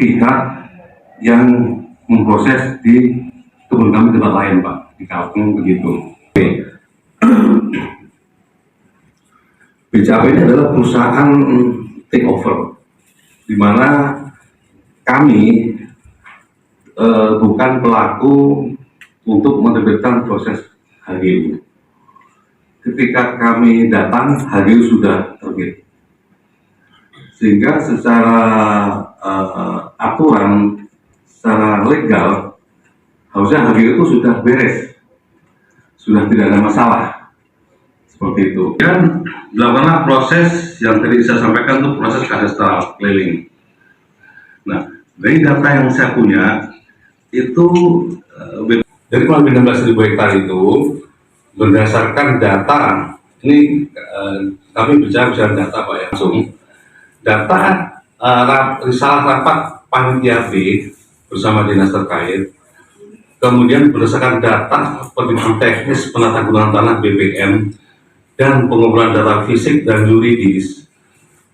pihak yang memproses di kebun kami tempat lain, Pak, di Kalteng begitu. BCAP ini adalah perusahaan take over, di mana kami bukan pelaku untuk menerbitkan proses HGU. Ketika kami datang, HGU sudah terbit, sehingga secara aturan, secara legal, harusnya HGU itu sudah beres, sudah tidak ada masalah. Seperti itu. Dan dilakukanlah proses yang tadi saya sampaikan, itu proses kadastral keliling. Nah, dari data yang saya punya itu dari 16.000 hektar itu berdasarkan data ini, kami bicara data, Pak, ya, langsung data risalah rapat panitia B bersama dinas terkait, kemudian berdasarkan data perhitungan teknis penata gunaan tanah BPM dan pengumpulan data fisik dan yuridis,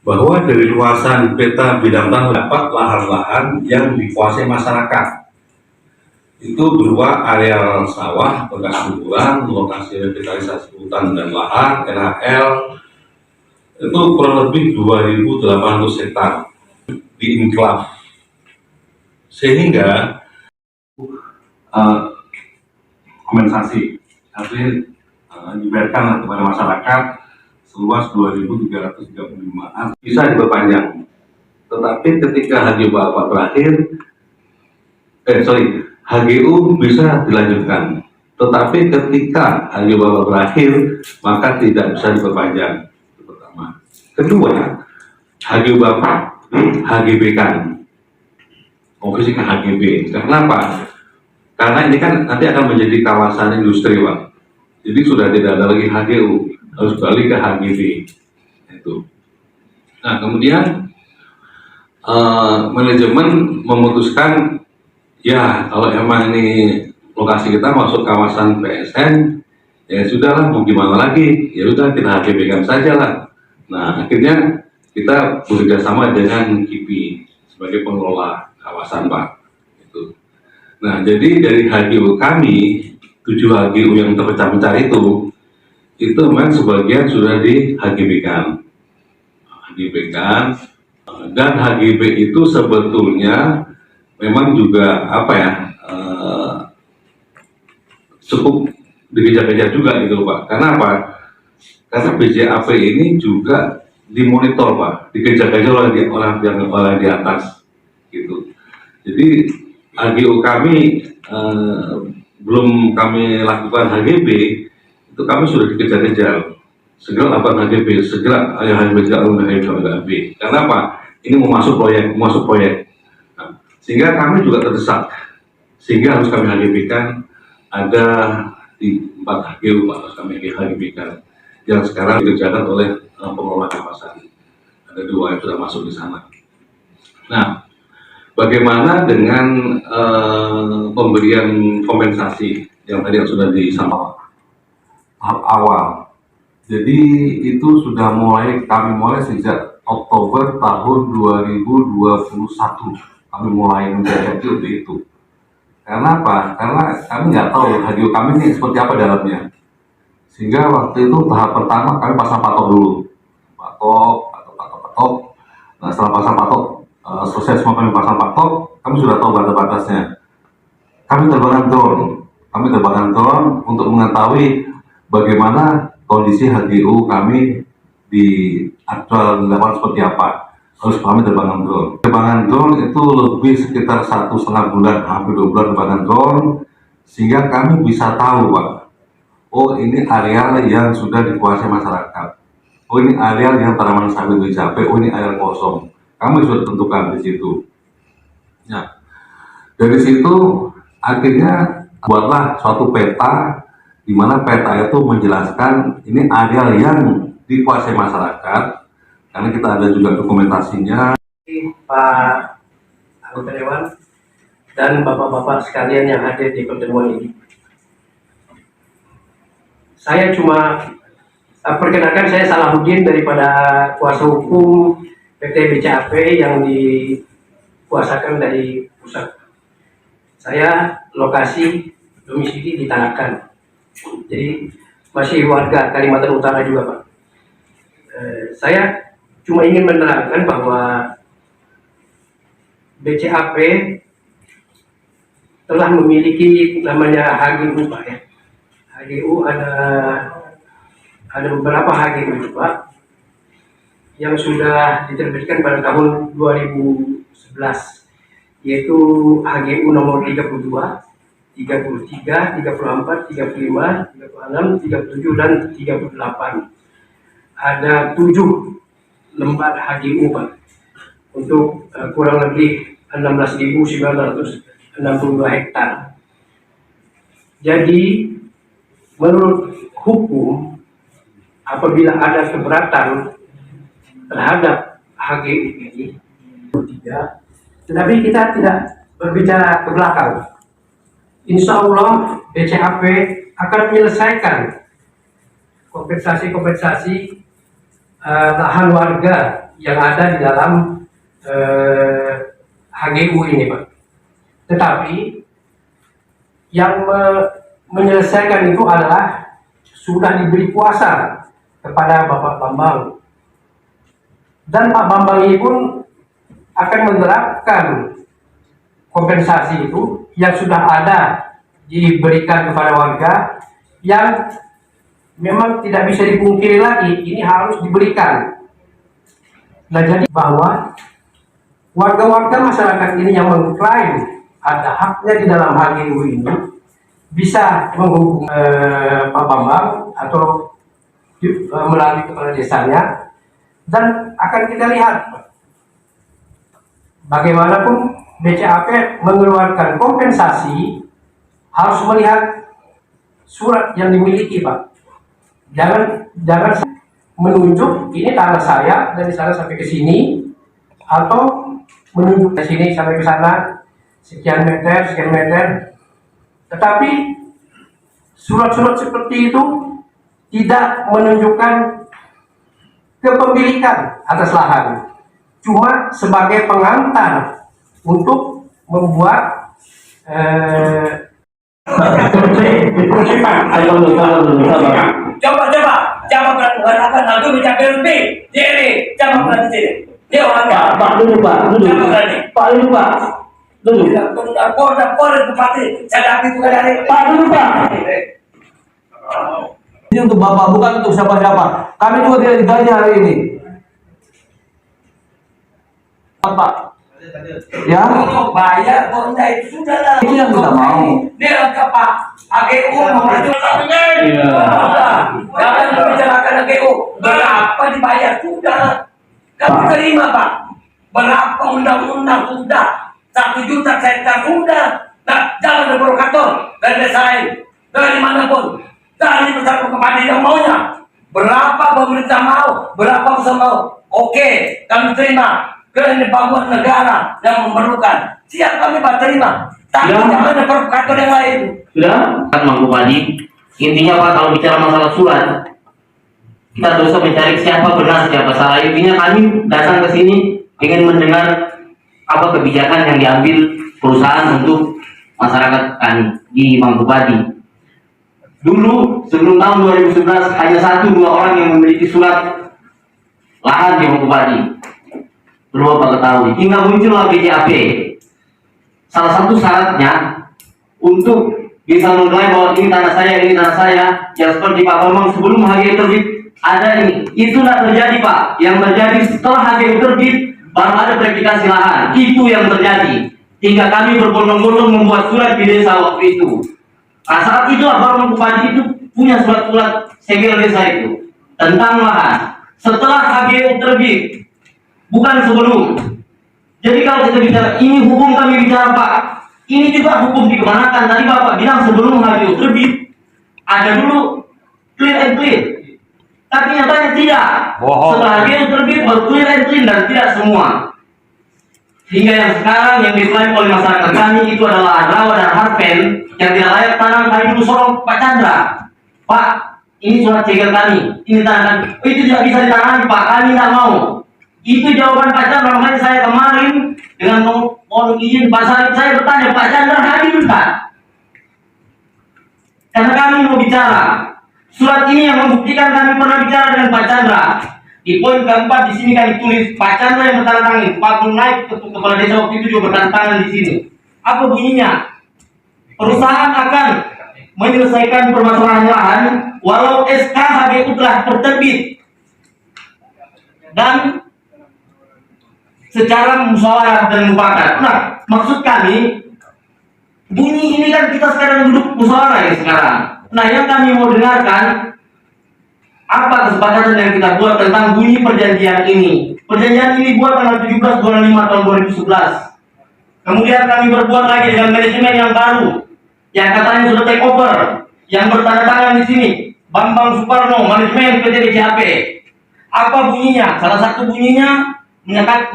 bahwa dari luasan peta bidang tanah dapat lahan-lahan yang dikuasai masyarakat. Itu berupa areal sawah, bekas kuburan, lokasi revitalisasi hutan dan lahan, NHL, itu kurang lebih 2.800 hektar di enklave. Sehingga kompensasi artinya diberikan kepada masyarakat seluas 2.335 bisa diperpanjang. Tetapi ketika HGU Bapak berakhir, HGU bisa dilanjutkan. Tetapi ketika HGU Bapak berakhir, maka tidak bisa diperpanjang. Itu pertama. Kedua, HGU Bapak HGB-kan, ofisi ke HGB. Kenapa? Karena ini kan nanti akan menjadi kawasan industri, Pak. Jadi sudah tidak ada lagi HGU, harus balik ke HGB. Itu. Nah, kemudian manajemen memutuskan, ya kalau emang ini lokasi kita masuk kawasan PSN, ya sudahlah, mau gimana lagi, ya udah kita HGB-kan saja lah. Nah, akhirnya kita bekerja sama dengan KIPI sebagai pengelola kawasan, Pak. Itu. Nah, jadi dari HGU kami, 7 HGU yang terpecah-pecah itu memang sebagian sudah di HGB-kan. Dan HGB itu sebetulnya memang juga cukup dikejar-kejar juga gitu, Pak. Karena apa? Karena BCAP ini juga dimonitor, Pak, dikejar-kejar oleh orang di atas gitu. Jadi HGU kami belum kami lakukan HGB, itu kami sudah dikejar-kejar. Segera lakukan HGB, segera HGB HGB. Karena apa? Ini mau masuk proyek. Nah, sehingga kami juga terdesak, sehingga harus kami HGB-kan. Ada di 4 HGU, Pak, harus kami HGB-kan, yang sekarang dikerjakan oleh pengelola kawasan. Ada 2 yang sudah masuk di sana. Nah, bagaimana dengan pemberian kompensasi yang tadi yang sudah disampaikan tahap awal? Jadi itu sudah kami mulai sejak Oktober tahun 2021. Kami mulai menjajaki untuk itu. Karena apa? Karena kami nggak tahu HGU kami ini seperti apa dalamnya. Sehingga waktu itu tahap pertama kami pasang patok dulu. Patok. Nah, setelah pasang patok, selesai semua kami pasang patok, kami sudah tahu batas-batasnya. Kami terbangkan drone untuk mengetahui bagaimana kondisi HGU kami di aktual level seperti apa. Harus kami terbangkan drone. Terbangkan drone itu lebih sekitar 1,5 bulan, hampir 2 bulan terbangkan drone, sehingga kami bisa tahu, Pak, oh ini areal yang sudah dikuasai masyarakat. Oh ini areal yang tanaman sawit dicapai, oh ini areal kosong. Kami sudah tentukan di situ. Nah, dari situ akhirnya buatlah suatu peta, di mana peta itu menjelaskan ini areal yang dikuasai masyarakat, karena kita ada juga dokumentasinya. Pak anggota dewan dan bapak-bapak sekalian yang hadir di pertemuan ini, saya cuma perkenalkan, saya Salahuddin daripada kuasa hukum PT BCAP yang kuasakan dari pusat. Saya lokasi domisili di Tarakan, jadi masih warga Kalimantan Utara juga, Pak. Saya cuma ingin menerangkan bahwa BCAP telah memiliki namanya HGU, Pak, ya. HGU ada beberapa HGU, Pak, yang sudah diterbitkan pada tahun 2011, yaitu HGU nomor 32, 33, 34, 35, 36, 37, dan 38. Ada 7 lembar HGU, Pak, untuk kurang lebih 16.962 hektar. Jadi menurut hukum, apabila ada keberatan terhadap HGU ini, tetapi kita tidak berbicara ke belakang. Insya Allah BCAP akan menyelesaikan kompensasi lahan warga yang ada di dalam HGU ini, Pak. Tetapi yang menyelesaikan itu adalah sudah diberi kuasa kepada Bapak Bambang, dan Pak Bambang ini pun akan menerapkan kompensasi itu yang sudah ada diberikan kepada warga, yang memang tidak bisa dipungkiri lagi, ini harus diberikan. Nah, jadi bahwa warga-warga masyarakat ini yang mengklaim ada haknya di dalam HGU ini bisa menghubungi Pak Bambang atau melalui kepala desanya, dan akan kita lihat bagaimanapun BCAP mengeluarkan kompensasi harus melihat surat yang dimiliki, Pak. Jangan menunjuk ini tanah saya dari sana sampai ke sini, atau menunjuk ke sini sampai ke sana sekian meter, tetapi surat-surat seperti itu tidak menunjukkan kepemilikan atas lahan, cuma sebagai pengantar untuk membuat coba berangkat nanti bicara lebih jadi coba berarti dia orang Pak dulu Pak, dulu Pak dulu Polda bupati saya itu dari Pak dulu Pak. Ini untuk Bapak, bukan untuk siapa-siapa. Kami juga tidak digaji hari ini. Pak, ya bayar Polda itu sudah lah, itu yang kita mau. dia ke Pak AGU memperjuangkan jangan membicarakan AGU berapa dibayar sudah, kami terima Pak, berapa undang-undang sudah 1 juta hektar sudah. Nah, jangan ada provokator dari desa lain, dari manapun, dari bersatu kepada yang maunya. Berapa pemerintah mau, berapa usaha mau, oke, kami terima. Karena bangun negara yang memerlukan, siap kami Pak terima. Tapi jangan ada provokator yang lain. Sudah, Kan Bang Bupati, intinya Pak, kalau bicara masalah surat, kita terus mencari siapa benar siapa salah. Intinya kami datang ke sini ingin mendengar apa kebijakan yang diambil perusahaan untuk masyarakat kami di Bang Bupati. Dulu sebelum tahun 2011 hanya 1-2 orang yang memiliki surat lahan di Bang Bupati. Perlu Bapak ketahui, hingga muncullah BCAP. Salah satu syaratnya untuk bisa mengklaim bahwa ini tanah saya, yang seperti Pak Bambang sebelum HGU terbit ada ini. Itu tidak terjadi Pak. Yang terjadi setelah HGU terbit baru ada verifikasi lahan. Itu yang terjadi. Hingga kami berbondong-bondong membuat surat di desa waktu itu. Nah, saat itu Bang Bupati itu punya surat-surat segel desa itu tentang lahan. Setelah HGU terbit, bukan sebelum. Jadi kalau kita bicara ini hukum, kami bicara Pak, ini juga hukum dikemanakan. Tadi Bapak bilang sebelum HGU terbit ada dulu clear and clean, tapi nyatanya tidak. Setelah HGU terbit baru clear and clean, dan tidak semua. Hingga yang sekarang yang diklaim oleh masyarakat kami itu adalah rawa dan harpen yang tidak layak tanam. Kami dulu sorong Pak Chandra, Pak ini surat segel kami, ini tanah kami, itu tidak bisa ditanami Pak, kami tidak mau. Itu jawaban Pak Chandra. Makanya saya kemarin dengan mohon izin Pak Sarip, saya bertanya Pak Chandra hadir Pak? Karena kami mau bicara. Surat ini yang membuktikan kami pernah bicara dengan Pak Chandra. Di poin keempat di sini kami tulis Pak Chandra yang bertandatangani. Pak Naik kepala desa waktu itu juga bertandatangan di sini. Apa bunyinya? Perusahaan akan menyelesaikan permasalahan lahan walau SK HGU telah terbit dan secara musyawarah dan mufakat. Nah, maksud kami bunyi ini kan kita sekarang duduk musyawarah ya sekarang. Nah, yang kami mau dengarkan apa kesepakatan yang kita buat tentang bunyi perjanjian ini. Perjanjian ini buat tanggal 17 bulan 5 tahun 2011. Kemudian kami berbuat lagi dengan manajemen yang baru yang katanya sudah take over, yang bertanda tangan di sini Bambang Suparno, manajemen PT DCAP. Apa bunyinya? Salah satu bunyinya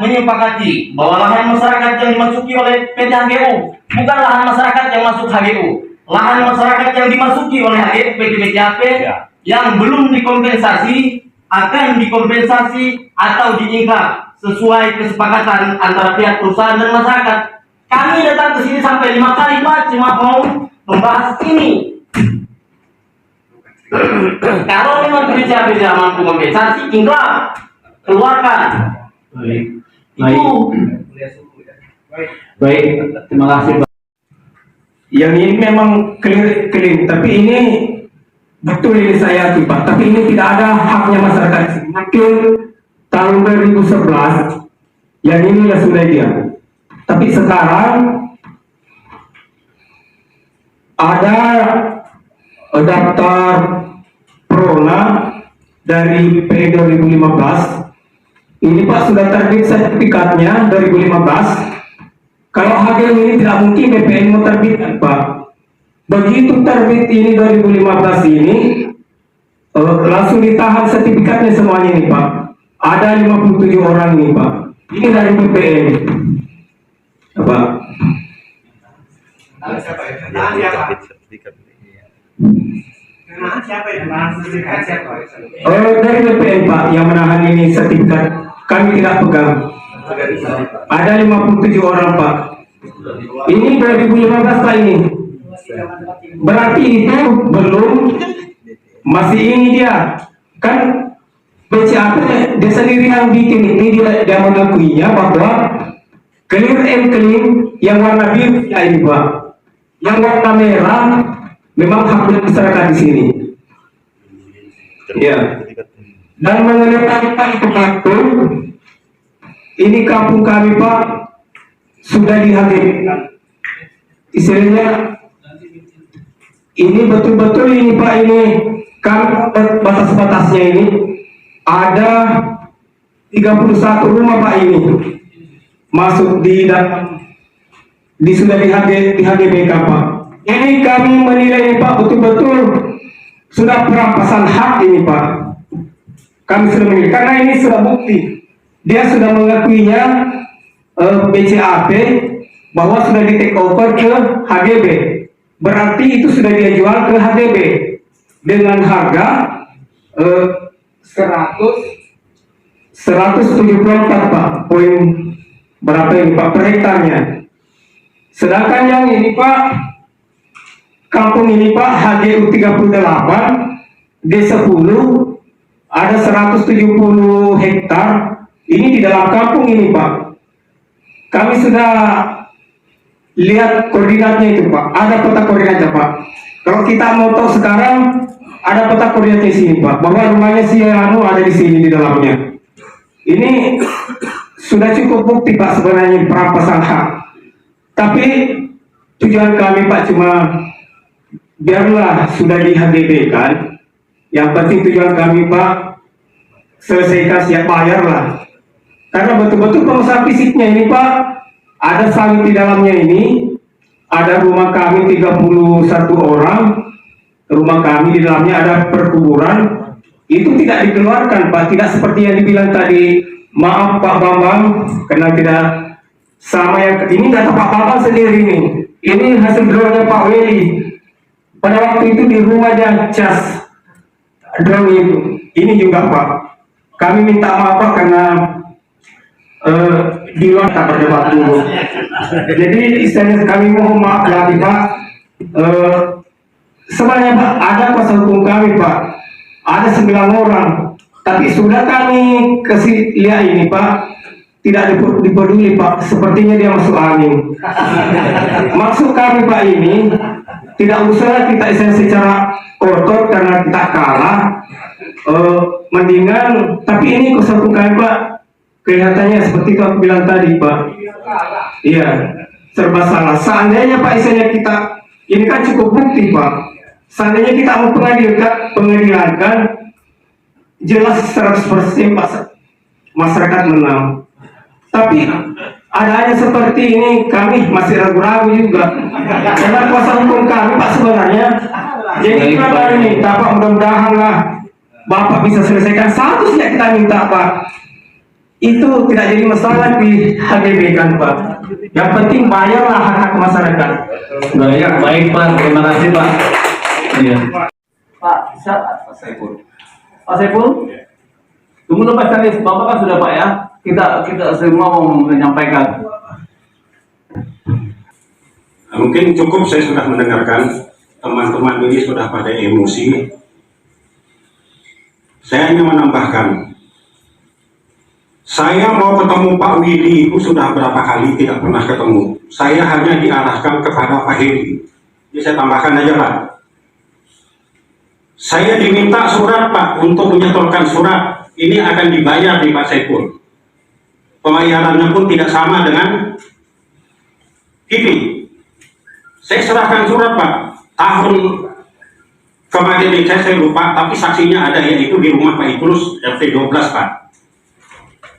menyepakati bahwa lahan masyarakat yang dimasuki oleh PT HGU bukan lahan masyarakat yang masuk HGU, lahan masyarakat yang dimasuki oleh HGU PT DCAP yang belum dikompensasi akan dikompensasi atau diingkar sesuai kesepakatan antara pihak perusahaan dan masyarakat. Kami datang ke sini sampai 5 kali Pak, cuma mau membahas ini. Kalau memang DCAP tidak mampu kompensasi, ingkar, keluarkan. Baik, terima kasih Pak. Yang ini memang clear, tapi ini betul ini saya akui Pak, tapi ini tidak ada haknya masyarakat. Mungkin tahun 2011 yang inilah sudah dia. Tapi sekarang ada daftar Prona dari PE 2015. Ini Pak sudah terbit sertifikatnya 2015. Kalau HGU ini tidak mungkin BPN mau terbitkan Pak. Begitu terbit ini 2015 ini langsung ditahan sertifikatnya semuanya ini Pak. Ada 57 orang ini Pak. Ini dari BPN. Apa? Dari BPN Pak yang menahan ini sertifikat. Kami tidak pegang. Ada 57 orang Pak. Ini 2015 Pak ini. Berarti itu belum, masih ini dia. Kan BCAP dia sendiri yang bikin ini, dia mengakuinya bahwa clear and clean yang warna biru ya ini Pak. Yang warna merah memang hak masyarakat di sini. Ya. Dan mengenai itu kampung, ini kampung kami Pak sudah dihadirkan. Istilahnya ini betul-betul ini Pak, ini kami batas-batasnya ini ada 31 rumah Pak ini masuk di dalam sudah di HGBK Pak. Ini kami menilai ini Pak betul-betul sudah perampasan hak ini Pak. Kami sudah menilai karena ini sudah bukti. Dia sudah mengakuinya BCAP bahwa sudah di take over ke HGB. Berarti itu sudah dia jual ke HGB dengan harga 174 Pak. Poin berapa ini Pak per hektarnya. Sedangkan yang ini Pak, kampung ini Pak HGU 38 D10 ada 170 hektar. Ini di dalam kampung ini Pak. Kami sudah lihat koordinatnya itu Pak. Ada peta koordinatnya Pak. Kalau kita mau tahu sekarang ada peta koordinatnya di sini Pak. Bahwa rumahnya si Anu ada di sini di dalamnya. Ini sudah cukup bukti Pak sebenarnya perampasan hak. Tapi tujuan kami Pak cuma biarlah sudah di HGB kan. Yang penting tujuan kami Pak selesaikan siap bayar lah. Karena betul-betul pengusaha fisiknya ini Pak ada sawit di dalamnya ini, ada rumah kami 31 orang, rumah kami di dalamnya ada perkuburan, itu tidak dikeluarkan Pak, tidak seperti yang dibilang tadi. Maaf Pak Bambang, karena tidak sama yang ini data Pak Bambang sendiri ini hasil drone-nya Pak Weli. Pada waktu itu di rumahnya cas drone itu, ini juga Pak. Kami minta maaf Pak karena di luar tak berdebat dulu. Jadi istilahnya kami mohon maaf lagi Pak. Sebenarnya Pak ada kuasa hukum kami Pak, ada 9 orang, tapi sudah kami kasih lihat ini Pak, tidak dipeduli Pak, sepertinya dia masuk angin. Maksud kami Pak ini tidak usah kita istilahnya secara kotor karena kita kalah, mendingan, tapi ini kuasa hukum kami Pak, kelihatannya seperti itu aku bilang tadi Pak. Iya, serba salah. Seandainya Pak istilahnya kita, ini kan cukup bukti Pak. Seandainya kita mau pengadilankan, jelas 100% masyarakat menang. Tapi adanya seperti ini, kami masih ragu-ragu juga. Karena kuasa hukum kami Pak sebenarnya. Jadi kita kali minta Pak, mudah-mudahan lah Bapak bisa selesaikan satu saja kita minta Pak. Itu tidak jadi masalah di HGB kan Pak. Yang penting bayarlah hak-hak masyarakat. Baik Pak, terima kasih Pak. Iya. Pak, Pak Saiful. Pak Saiful, tunggu dulu Pak Stanis, Bapak kan sudah Pak ya. Kita semua mau menyampaikan. Mungkin cukup saya sudah mendengarkan teman-teman ini sudah pada emosi. Saya hanya menambahkan, saya mau ketemu Pak Willy itu sudah berapa kali tidak pernah ketemu. Saya hanya diarahkan kepada Pak Hedi. Jadi saya tambahkan aja Pak. Saya diminta surat Pak untuk menyetorkan surat. Ini akan dibayar di Pak Saiful. Pembayarannya pun tidak sama dengan TV. Saya serahkan surat Pak. Tahun kemarin saya lupa, tapi saksinya ada, yaitu di rumah Pak Idrus RT 12 Pak.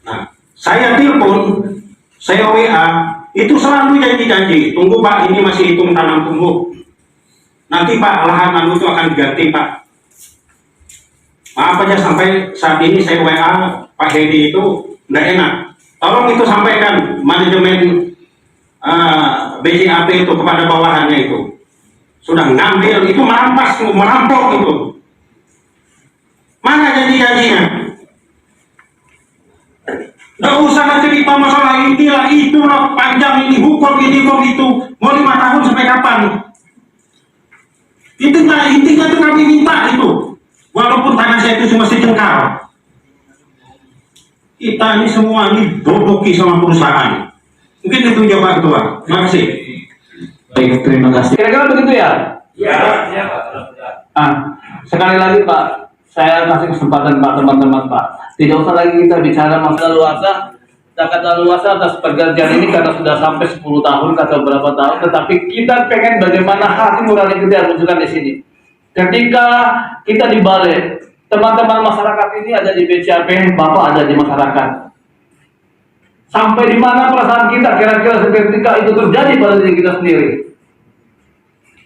Nah, saya telepon, saya WA, itu selalu janji-janji. Tunggu Pak, ini masih hitung tanam tumbuh. Nanti Pak, lahan itu akan diganti Pak. Maaf aja sampai saat ini saya WA Pak Hedi itu tidak enak. Tolong itu sampaikan manajemen BCAP itu kepada bawahannya itu. Sudah ngambil, itu merampas, merampok itu. Mana janji-janjinya? Nggak usah cerita masalah inilah, itulah, panjang ini, hukum ini, hukum itu. Mau 5 tahun sampai kapan? Intinya itu kami minta itu. Walaupun tangan saya itu cuma secengkal. Kita ini semua ini bodoki sama perusahaan. Mungkin itu jawaban Ketua. Terima kasih. Baik, terima kasih. Kira-kira begitu ya? ya, Sekali lagi Pak, saya kasih kesempatan Pak, teman-teman Pak. Tidak usah lagi kita bicara masalah luasa. Kata luasa atas pergantian ini karena sudah sampai 10 tahun atau berapa tahun, tetapi kita pengen bagaimana hati nurani kita munculkan di sini. Ketika kita di balai, teman-teman masyarakat ini ada di BCAP, Bapak ada di masyarakat. Sampai di mana perasaan kita kira-kira ketika itu terjadi pada diri kita sendiri.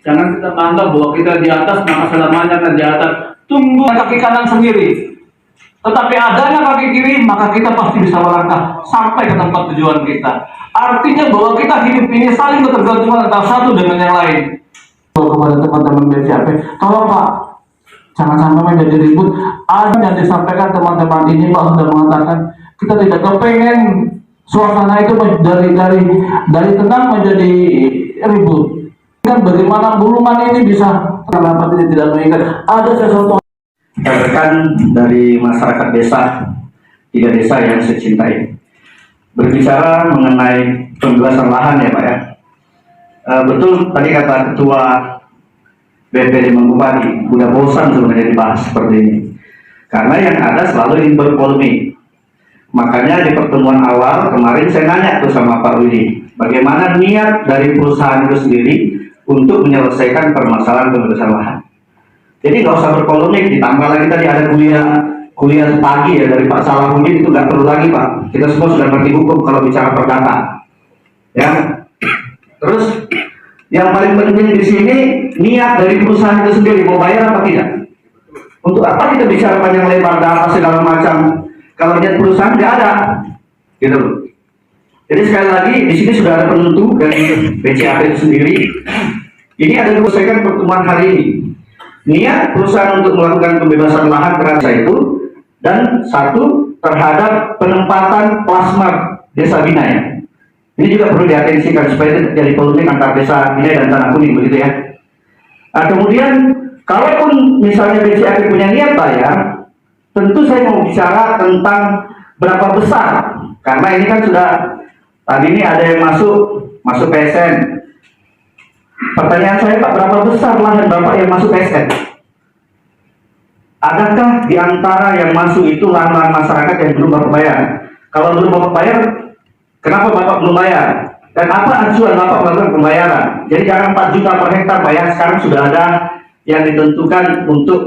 Jangan kita menganggap bahwa kita di atas, maka selamanya akan di atas. Tunggu kaki kanan sendiri. Tetapi adanya kaki kiri, maka kita pasti bisa melangkah sampai ke tempat tujuan kita. Artinya bahwa kita hidup ini saling ketergantungan antara satu dengan yang lain. Kepada teman-teman BCAP, tolong Pak, jangan sampai menjadi ribut. Ada yang disampaikan teman-teman ini Pak sudah mengatakan kita tidak kepengen suasana itu dari tenang menjadi ribut. Kan bagaimana Buluman ini bisa kenapa tidak mengingat ada sesuatu rekan dari masyarakat desa 3 desa yang saya cintai berbicara mengenai pembebasan lahan ya Pak ya. Betul tadi kata Ketua BPD Mangupati, udah bosan sebenarnya dibahas seperti ini karena yang ada selalu ingin berpolemik. Makanya di pertemuan awal kemarin saya nanya tuh sama Pak Widi, bagaimana niat dari perusahaan itu sendiri untuk menyelesaikan permasalahan pembebasan lahan. Jadi nggak usah berpolemik, ditambah lagi tadi ada kuliah pagi ya dari Pak Salahuddin, itu nggak perlu lagi Pak. Kita semua sudah ngerti hukum kalau bicara perdata. Ya. Terus yang paling penting di sini niat dari perusahaan itu sendiri mau bayar apa tidak. Untuk apa kita bicara panjang lebar data segala macam kalau niat perusahaan tidak ada, gitu loh. Jadi sekali lagi di sini sudah ada penentu dari BCAP itu sendiri. Ini ada menyelesaikan pertemuan hari ini. Niat perusahaan untuk melakukan pembebasan lahan kerasa itu dan satu terhadap penempatan plasma Desa Binai. Ini juga perlu diatensikan supaya tidak jadi polemik antar Desa Binai dan Tanah Kuning begitu ya. Nah, kemudian kalaupun misalnya BCAP punya niat bayar, tentu saya mau bicara tentang berapa besar, karena ini kan sudah tadi ini ada yang masuk PSN. Pertanyaan saya Pak, berapa besar lahan Bapak yang masuk PSN? Adakah di antara yang masuk itu lahan masyarakat yang belum Bapak bayar? Kalau belum Bapak bayar, kenapa Bapak belum bayar? Dan apa acuan Bapak melakukan pembayaran? Jadi jangan 4 juta per hektar bayar, sekarang sudah ada yang ditentukan untuk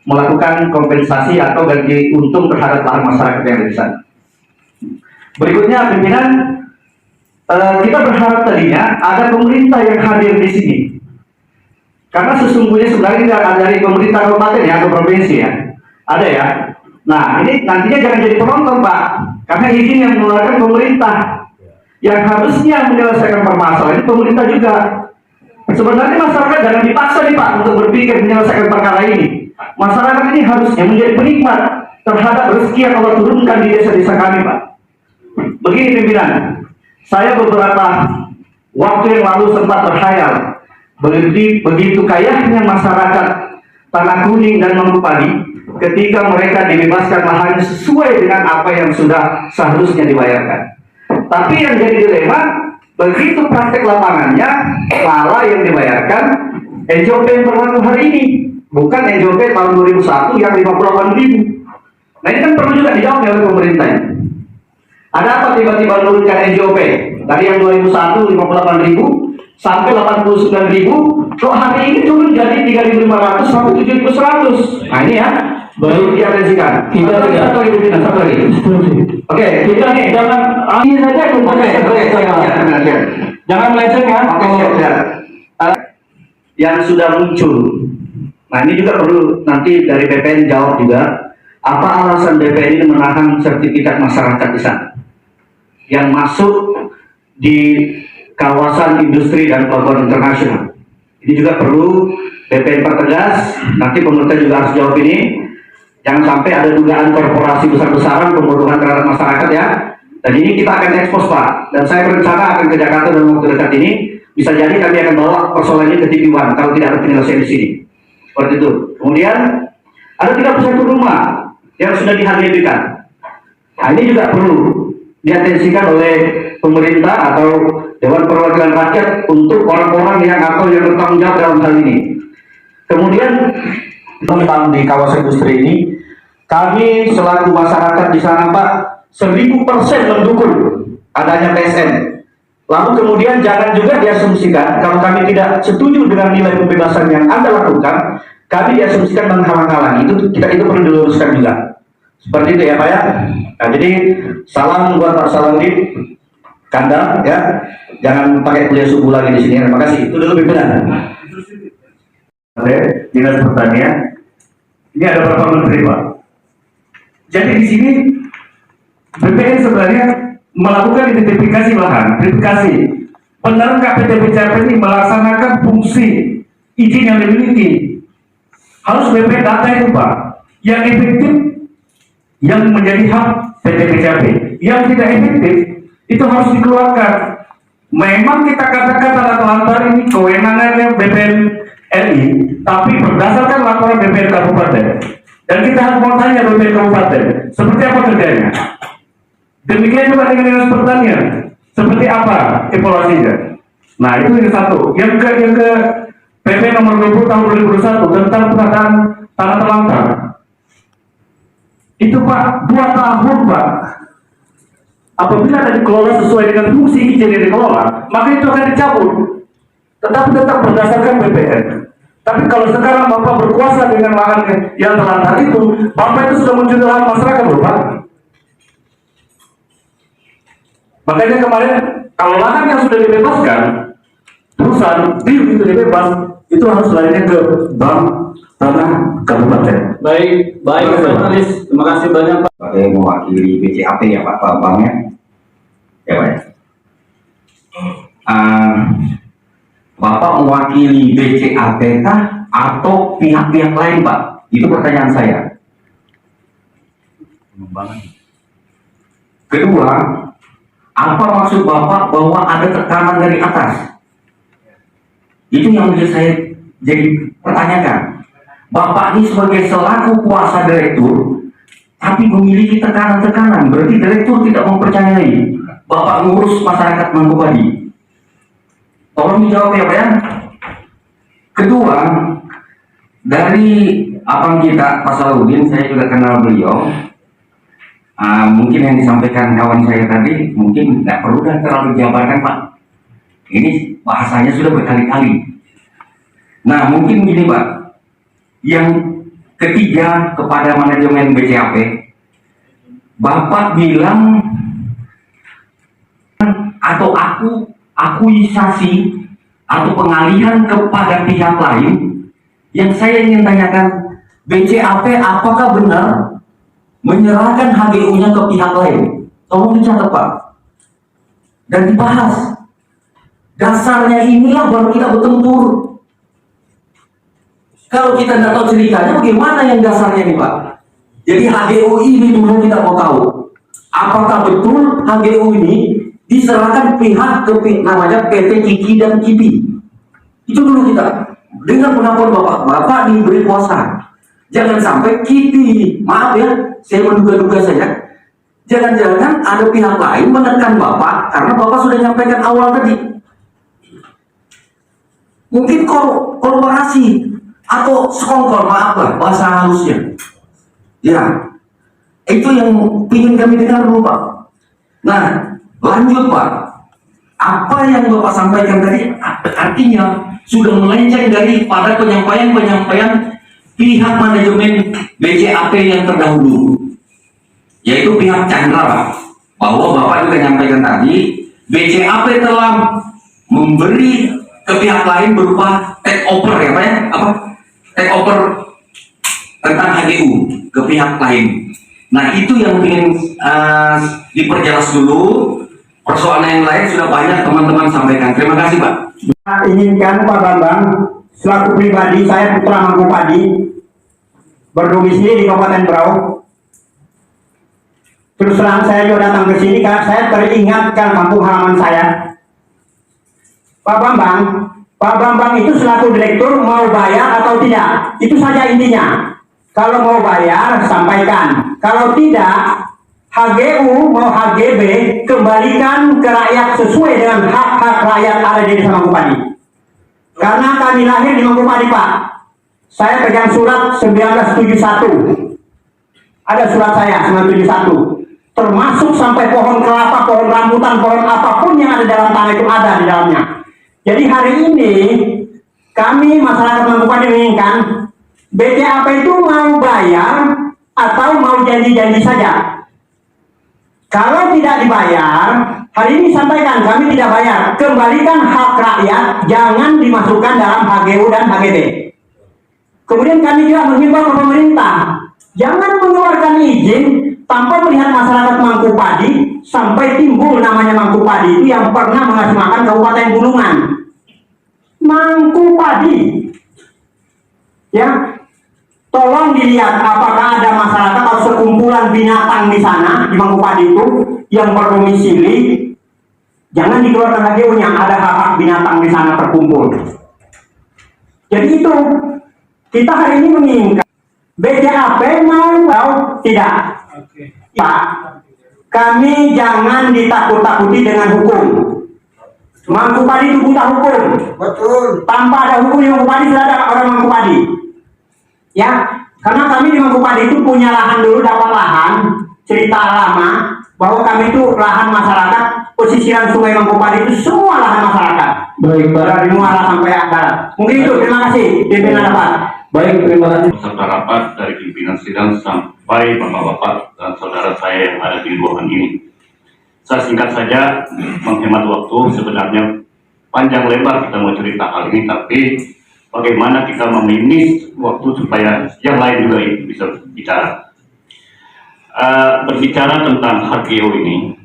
melakukan kompensasi atau ganti untung terhadap lahan masyarakat yang ada di sana. Berikutnya pimpinan, kita berharap tadinya ada pemerintah yang hadir di sini. Karena sesungguhnya sebenarnya tidak ada dari pemerintah kabupaten ya atau provinsi ya. Ada ya. Nah, ini nantinya jangan jadi penonton Pak. Karena izin yang mengeluarkan pemerintah. Yang harusnya menyelesaikan permasalahan ini pemerintah juga. Sebenarnya masyarakat jangan dipaksa nih Pak untuk berpikir menyelesaikan perkara ini. Masyarakat ini harusnya menjadi penikmat terhadap rezeki yang Allah turunkan di desa-desa kami Pak. Begini pimpinan, saya beberapa waktu yang lalu sempat berkhayal begitu kayanya masyarakat Tanah Kuning dan Mangupani ketika mereka dibebaskan lahannya sesuai dengan apa yang sudah seharusnya dibayarkan. Tapi yang jadi dilema, begitu praktek lapangannya malah yang dibayarkan NJOP yang berlaku hari ini, bukan NJOP tahun 2001 yang 58.000. Nah ini kan perlu juga dijawab oleh pemerintah. Ada apa tiba-tiba menurunkan NJOP dari yang 2001 58.000 sampai 89.000, kok hari ini turun jadi 3.500 sampai 7.100. Nah ini ya, baru diatensikan. Satu lagi. Oke, kita nih jangan ini saja jangan melenceng ya. Yang sudah muncul. Nah ini juga perlu nanti dari BPN jawab juga. Apa alasan BPN ini menahan sertifikat masyarakat di sana yang masuk di kawasan industri dan pelabuhan internasional? Ini juga perlu BPN pertegas. Nanti pemerintah juga harus jawab ini. Jangan sampai ada dugaan korporasi besar-besaran pembodohan terhadap masyarakat ya. Dan ini kita akan ekspos Pak. Dan saya berencana akan ke Jakarta dalam waktu dekat ini. Bisa jadi kami akan bawa persoalan ini ke TV One kalau tidak ada penyelesaian di sini. Seperti itu. Kemudian ada 31 rumah yang sudah dihadiahkan. Nah ini juga perlu diatensikan oleh pemerintah atau Dewan Perwakilan Rakyat untuk orang-orang yang atau yang bertanggung jawab dalam hal ini. Kemudian tentang di kawasan industri ini, kami selaku masyarakat di sana Pak 1000% mendukung adanya PSN. Lalu kemudian jangan juga diasumsikan kalau kami tidak setuju dengan nilai pembebasan yang Anda lakukan, kami diasumsikan menghalang-halangi. Itu perlu diluruskan juga. Seperti itu ya Pak ya. Nah, jadi salam buat Pak Salahuddin Kandang ya. Jangan pakai kuliah subuh lagi di sini. Terima kasih. Itu dulu pimpinan. Dinas Pertanian. Ini ada beberapa menteri Pak. Jadi di sini BPN sebenarnya melakukan identifikasi lahan, verifikasi. Benar nggak PT BCAP ini melaksanakan fungsi izin yang dimiliki? Harus BPN data itu Pak. Yang efektif yang menjadi hak PT BCAP. Yang tidak efektif itu harus dikeluarkan. Memang kita katakan tanda lantar ini kewenangannya BPN RI, tapi berdasarkan laporan BPN Kabupaten. Dan kita harus mau tanya BPN Kabupaten, seperti apa kerjanya? Demikian juga dengan Dinas Pertanian, seperti apa evaluasinya? Nah itu yang satu. Yang ke PP nomor 20 tahun 2021 tentang pengadaan tanah terlantar. Itu Pak 2 tahun Pak. Apabila ada dikelola sesuai dengan fungsi izin yang dikelola, maka itu akan dicabut. Tetapi tetap berdasarkan BPN. Tapi kalau sekarang Bapak berkuasa dengan lahan yang terlantar itu, Bapak itu sudah muncul lahan masyarakat loh Pak. Makanya kemarin kalau lahan yang sudah dibebaskan, perusahaan itu dibebas, itu harus larinya ke bank tanah kabupaten. Baik, jurnalis. Terima kasih banyak Pak. Sebagai mewakili BCAP ya Pak, banknya. Ya Pak. Bapak mewakili BCAP kah atau pihak-pihak lain Pak? Itu pertanyaan saya. Kedua, Apa maksud Bapak bahwa ada tekanan dari atas? Itu yang saya jadi pertanyakan. Bapak ini sebagai selaku kuasa direktur, tapi memiliki tekanan-tekanan, berarti direktur tidak mempercayai Bapak ngurus masyarakat Mangkupadi. Tolong dijawab ya Pak ya. Kedua, dari abang kita Pak Salahuddin, saya juga kenal beliau. Mungkin yang disampaikan kawan saya tadi mungkin nggak perlu dan terlalu dijabarkan Pak. Ini bahasanya sudah berkali-kali. Nah mungkin gini Pak, yang ketiga kepada manajemen BCAP, Bapak bilang atau akuisasi atau pengalihan kepada pihak lain. Yang saya ingin tanyakan, BCAP apakah benar menyerahkan HGU-nya ke pihak lain? Tolong dicatat Pak dan dibahas. Dasarnya inilah baru kita bertempur. Kalau kita tidak tahu ceritanya, bagaimana yang dasarnya nih Pak? Jadi HGU ini dulu kita mau tahu, apakah betul HGU ini diserahkan pihak ke namanya PT Kiki dan Kipi? Itu dulu kita dengan pengakuan Bapak diberi kuasa. Jangan sampai Kipi, maaf ya, saya menduga-duga saja, jangan-jangan ada pihak lain menekan Bapak karena Bapak sudah nyampaikan awal tadi. Mungkin kolaborasi atau sekongkol, maaf lah bahasa halusnya. Ya, itu yang ingin kami dengar dulu Pak. Nah, lanjut Pak. Apa yang Bapak sampaikan tadi artinya sudah melenceng daripada penyampaian pihak manajemen BCAP yang terdahulu, yaitu pihak Chandra Pak. Bahwa Bapak juga menyampaikan tadi BCAP telah memberi ke pihak lain berupa take over ya Pak ya? Apa? Take over tentang HGU ke pihak lain. Nah itu yang ingin diperjelas dulu. Persoalan yang lain sudah banyak teman-teman sampaikan. Terima kasih Pak. Inginkan Pak Bambang, selaku pribadi saya putra Mangkupadi, berdomisili di Kabupaten Berau. Terus terang saya juga datang ke sini karena saya teringatkan kampung halaman saya. Pak Bambang itu selaku direktur mau bayar atau tidak? Itu saja intinya. Kalau mau bayar sampaikan. Kalau tidak, HGU mau HGB kembalikan ke rakyat sesuai dengan hak-hak rakyat ada di desa Mangkupadi. Karena kami lahir di Mangkupadi Pak. Saya pegang surat 1971. Ada surat saya 1971. Termasuk sampai pohon kelapa, pohon rambutan, pohon apapun yang ada dalam tanah itu ada di dalamnya. Jadi hari ini kami masyarakat Mangkupadi menginginkan BCAP itu mau bayar atau mau janji-janji saja. Kalau tidak dibayar, hari ini sampaikan kami tidak bayar. Kembalikan hak rakyat, jangan dimasukkan dalam HGU dan HGB. Kemudian kami juga menghimbau ke pemerintah, jangan mengeluarkan izin tanpa melihat masyarakat Mangkupadi sampai timbul namanya Mangkupadi itu yang pernah mengasih makan Kabupaten Bulungan. Mangkupadi, ya, tolong dilihat apakah ada masyarakat atau sekumpulan binatang di sana di Mangkupadi itu yang berdomisili. Jangan dikeluarkan HGU-nya, ada hak-hak binatang di sana terkumpul. Jadi itu kita hari ini menginginkan BCAP mau atau tidak. Pak, kami jangan ditakut-takuti dengan hukum. Mangkupadi itu buta hukum. Betul. Tanpa ada hukum di Mangkupadi sudah ada orang Mangkupadi. Ya, karena kami di Mangkupadi itu punya lahan dulu, dapat lahan. Cerita lama bahwa kami itu lahan masyarakat, pesisiran Sungai Mangkupadi itu semua lahan masyarakat. Baik, Pak. Dari muara sampai akar. Mungkin itu. Terima kasih. Pimpinan rapat. Baik, terima kasih. Peserta rapat dari pimpinan sidang sampai bapak-bapak dan saudara saya yang ada di ruangan ini. Saya singkat saja menghemat waktu. Sebenarnya panjang lebar kita mau cerita hal ini, tapi bagaimana kita meminis waktu supaya yang lain juga bisa bicara. Berbicara tentang HGU ini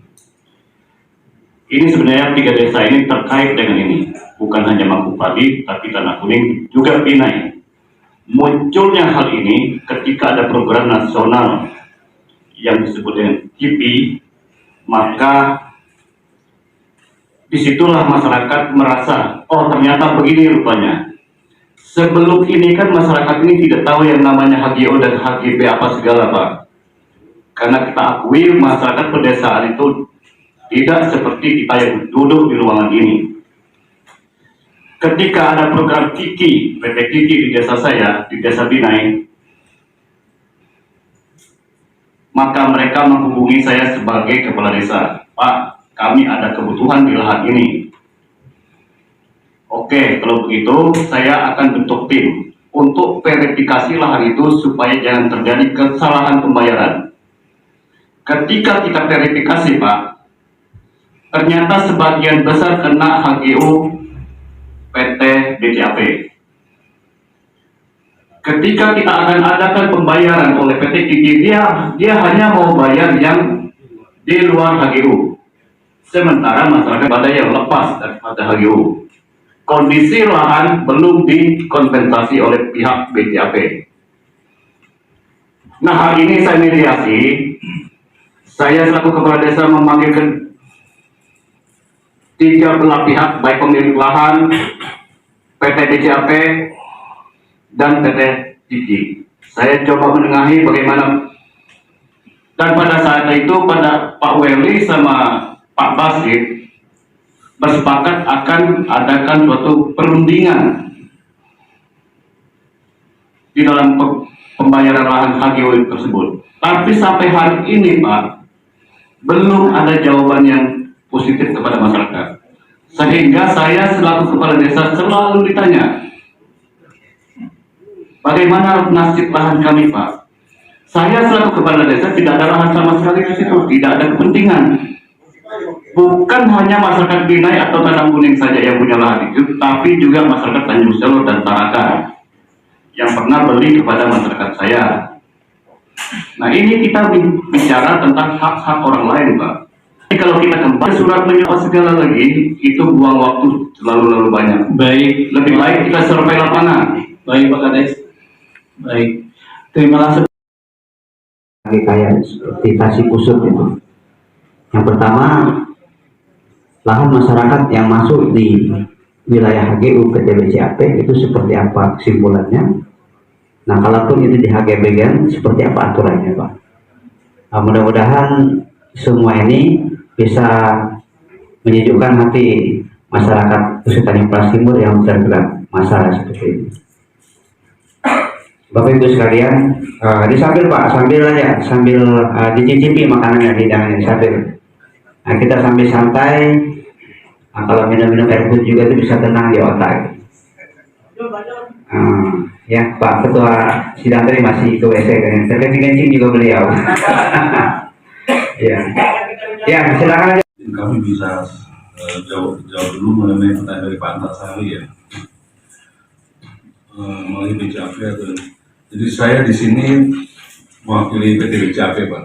sebenarnya 3 desa ini terkait dengan ini, bukan hanya Mangkupadi, tapi Tanah Kuning juga Pinai. Munculnya hal ini ketika ada program nasional yang disebut dengan KIPI, maka disitulah masyarakat merasa, oh ternyata begini rupanya. Sebelum ini kan masyarakat ini tidak tahu yang namanya HGO dan HGB apa segala Pak. Karena kita akui masyarakat pedesaan itu tidak seperti kita yang duduk di ruangan ini. Ketika ada program Kiki, PT Kiki di desa saya, di desa Binai, maka mereka menghubungi saya sebagai kepala desa. Pak, kami ada kebutuhan di lahan ini. Oke, kalau begitu saya akan bentuk tim untuk verifikasi lahan itu supaya jangan terjadi kesalahan pembayaran. Ketika kita verifikasi Pak, ternyata sebagian besar kena HGU PT BCAP. Ketika kita akan adakan pembayaran oleh PT Kiki, dia hanya mau bayar yang di luar HGU. Sementara masyarakat ada yang lepas daripada HGU. Kondisi lahan belum dikompensasi oleh pihak BCAP. Nah, hari ini saya mediasi. Saya selaku kepala desa memanggilkan 3 belah pihak, baik pemilik lahan, PT BCAP, dan PT Kiki. Saya coba menengahi bagaimana, dan pada saat itu pada Pak Weli sama Pak Basir bersepakat akan adakan suatu perundingan di dalam pembayaran lahan HGO tersebut. Tapi sampai hari ini Pak, belum ada jawaban yang positif kepada masyarakat. Sehingga saya selaku kepala desa selalu ditanya, bagaimana nasib lahan kami Pak? Saya selaku kepala desa tidak ada lahan sama sekali di situ, tidak ada kepentingan. Bukan hanya masyarakat Binai atau Tanam Kuning saja yang punya lahan itu, tapi juga masyarakat Tanjung Selor dan Tarakan yang pernah beli kepada masyarakat saya. Nah, ini kita bicara tentang hak-hak orang lain Pak. Jadi kalau kita kembali surat menyurat segala lagi, itu buang waktu terlalu banyak. Baik, Lebih baik kita survei lapangan. baik Pak Kades. Baik, terima kasih. Kayak seperti kasih kusut itu. Yang pertama, lahan masyarakat yang masuk di wilayah HGU PT BCAP itu seperti apa kesimpulannya? Nah, kalaupun itu di HGB kan seperti apa aturannya Pak? Nah, mudah-mudahan semua ini bisa menyejukkan hati masyarakat khususnya Tanjung Pras Timur yang terkena masalah seperti ini. Bapak Ibu sekalian, disambil Pak, sambil aja, sambil dicicipi makanannya, hidangannya, sambil. Nah, kita sambil santai. Nah, kalau minum-minum air putih juga itu bisa tenang di otak. Ya, Pak Ketua Sidang tadi masih ke WC kan, terkencing-kencing juga beliau. Ya, ya silakan aja. Kami bisa jawab dulu mengenai pertanyaan dari Pak Antasari ya. Melalui BCAP atau jadi saya di sini mewakili PT BCAP Pak.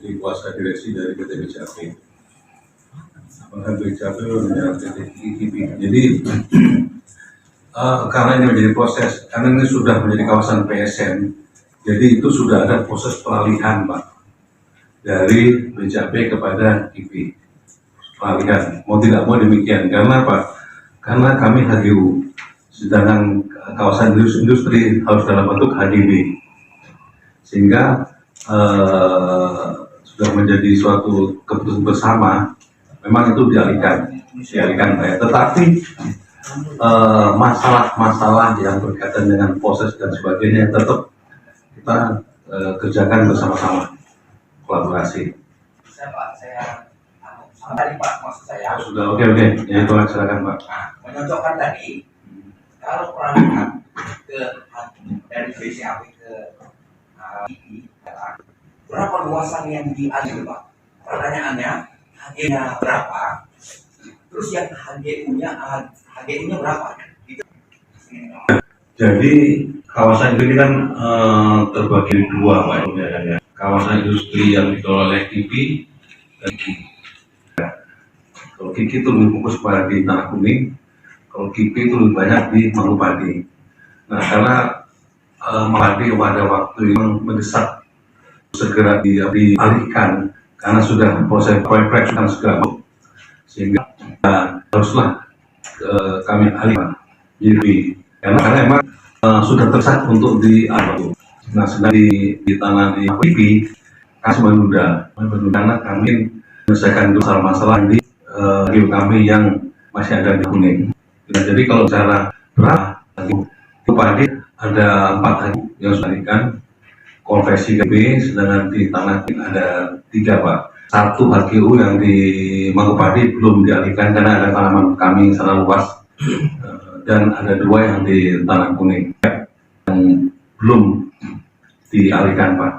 Jadi kuasa direksi dari PT BCAP. Apakah BCAP menjadi PT Kiki? Jadi karena ini menjadi proses, karena ini sudah menjadi kawasan PSN, jadi itu sudah ada proses peralihan Pak dari BCAP kepada KIPI. Peralihan, mau tidak mau demikian. Karena Pak, karena kami HGU, sedangkan kawasan industri harus dalam bentuk HDB, sehingga sudah menjadi suatu keputusan bersama. Memang itu dialihkan Pak ya. Tetapi masalah-masalah yang berkaitan dengan proses dan sebagainya tetap kita kerjakan bersama-sama, kolaborasi. Saya tadi Pak, maksud saya Sudah oke, ya itu silakan Pak. menyocokkan tadi kalau peralihan dari BCAP ke KIPI, berapa luasan yang diambil Pak? Pertanyaannya, HG-nya berapa? Terus yang HGU-nya berapa? Jadi kawasan ini kan terbagi dua Pak ya. Kawasan industri yang dikelola oleh KIPI dan KIPI. Kalau KIPI itu lebih fokus pada di Tanah Kuning, kalau KIPI itu lebih banyak di Mangupadi. Nah, karena Mangupadi pada waktu yang mendesak segera dialihkan karena sudah proses proyek sudah segera, sehingga haruslah kami alihkan jadi karena emang sudah tersat untuk di nah sedang di tanah di IP kasih menunda karena kami menyelesaikan masalah di kami yang masih ada di Kuning. Nah, jadi kalau secara berat padi ada 4 hari yang sudah diberikan konversi GB, sedangkan di tanah ada 3 Pak. 1 HGU yang di Mangkupadi belum dialihkan karena ada tanaman kami sangat luas, dan ada 2 yang di Tanah Kuning yang belum dialihkan Pak.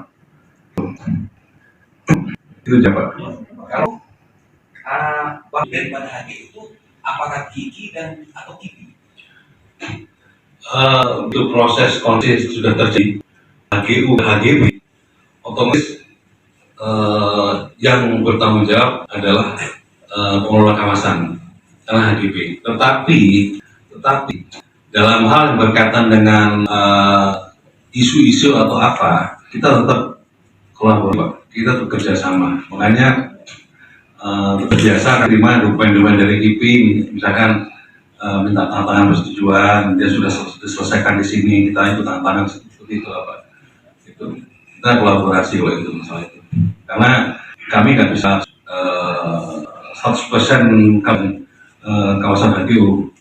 Itu aja Pak. Kalau daripada HG itu apakah Kiki dan atau Kipi? Untuk proses konsis sudah terjadi HGU HGB otomatis yang bertanggung jawab adalah pengelola kawasan karena HGB. Tetapi dalam hal yang berkaitan dengan isu-isu atau apa, kita tetap kolaborasi, kita bekerja sama. Makanya terbiasa terima dokumen-dokumen dari IP, misalkan minta tantangan persetujuan, dia sudah diselesaikan di sini, kita ikut tantangan seperti itu apa? Itu kita kolaborasi kalau itu masalah itu. Karena kami nggak bisa 100% kawasan HGU,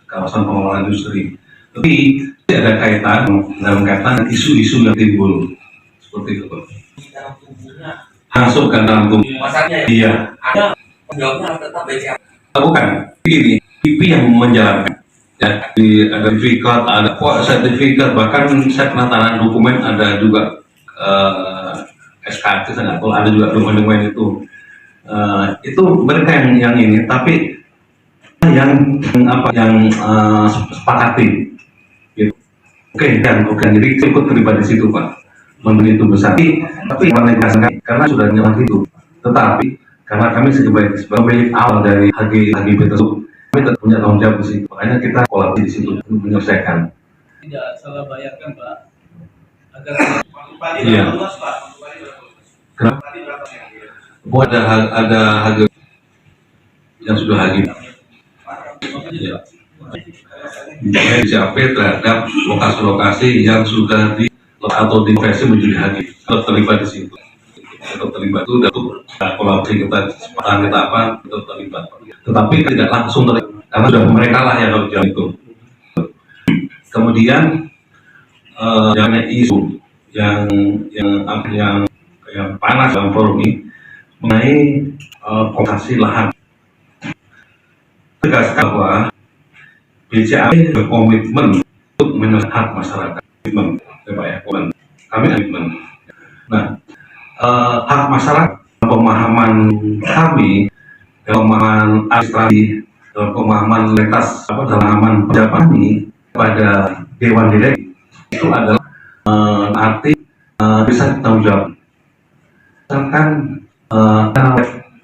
kawasan pengelolaan industri. Tapi ada kaitan dalam kaitan isu-isu yang timbul seperti itu. Di dalam tubuhnya Masuk ke dalam tubuh. masanya Iya. ada penjawabnya harus tetap BCA. Bukan. Ini IP yang menjalankan. Ya, ada sertifikat, ada sertifikat, bahkan saya pernah tangan dokumen ada juga SKT, saya nggak tahu, ada juga dokumen-dokumen itu. Itu mereka yang ini, tapi yang sepakati. Gitu. Oke, jadi ikut terlibat di situ Pak. Membeli itu besar. Tapi karena sudah nyaman itu. Tetapi karena kami sebagai pemilik awal dari HGB tersebut, kami tetap punya tanggung jawab di situ. Makanya kita kolaborasi di situ untuk menyelesaikan. Tidak salah bayarkan Pak. Agar Iya. Kenapa? Oh, ada HG yang sudah HG. Iya. Di CAP terhadap lokasi-lokasi yang sudah di atau dikonversi menjadi HG, tetap terlibat di situ. Tetap terlibat itu untuk kolaborasi kita, kesepakatan kita apa, tetap terlibat. Tetapi tidak langsung terlibat karena sudah mereka lah yang harus jalan itu. Kemudian jangan isu yang panas dalam forum ini mengenai kompensasi lahan. Tegaskan bahwa BCA berkomitmen untuk menyelesaikan hak masyarakat. Komitmen, Pak ya, kami komitmen. Nah, hak masyarakat, pemahaman kami, pemahaman administrasi, pemahaman lintas pemahaman pejabat kami pada Dewan Direksi itu adalah arti bisa tanggung jawab. Misalkan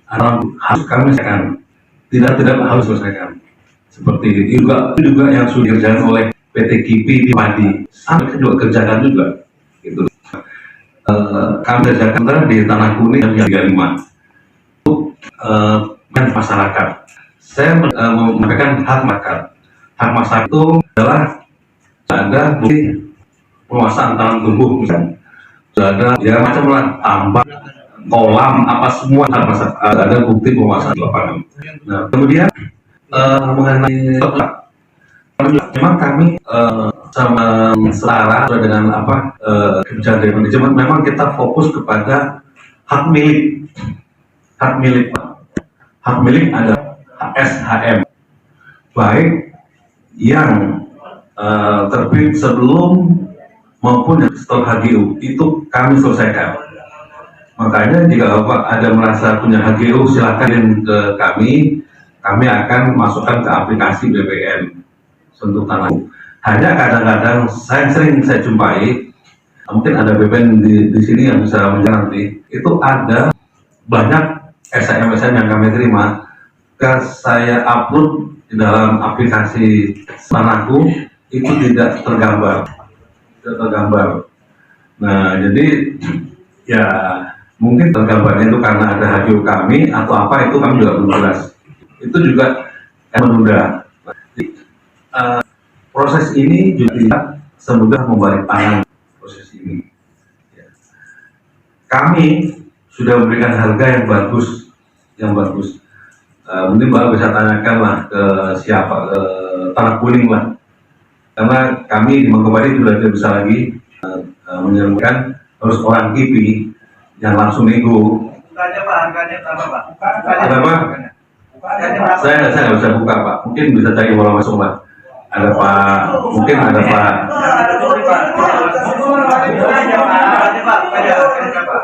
harus kami selesaikan, tidak harus selesaikan. Seperti itu juga yang sudah dikerjakan oleh PT KIPI di Padi, sampai juga kerjakan juga. Gitu. Kami kerjakan di Tanah Kuning yang 35 untuk masyarakat. Saya menyampaikan hak masyarakat. Hak masyarakat itu adalah ada bukti penguasaan tanah tumbuh, misalnya. Sudah ada ya macam lah tambak, kolam, apa semua ada bukti penguasaan di lapangan. Nah, kemudian mengenai memang kami sama selara dengan kebijakan dari manajemen, memang kita fokus kepada hak milik Pak. Hak milik ada SHM baik yang terbit sebelum maupun setelah HGU itu kami selesaikan. Makanya jika Bapak ada merasa punya HGU silakan ke kami akan masukkan ke aplikasi BPN untuk tanah. Hanya kadang-kadang saya jumpai, mungkin ada BPN di sini yang bisa menjawab nanti, itu ada banyak SMSM yang kami terima, saya upload di dalam aplikasi Tanahku itu tidak tergambar. Nah, jadi ya mungkin tergambarnya itu karena ada HGU kami atau apa, itu kami juga belum jelas. Itu juga menunda. Proses ini juga tidak semudah membalik tangan proses ini. Ya. Kami sudah memberikan harga yang bagus. Mungkin Bapak bisa tanyakan lah ke siapa, ke Tanah Kuning lah. Karena kami di Mangkubari sudah tidak bisa lagi menyalurkan, harus orang KIPI yang langsung nego. Harganya Pak, harganya berapa Pak? Ada Pak? Saya nggak bisa buka Pak. Mungkin bisa cari bola masuk Pak. Ada Pak, mungkin ada Pak.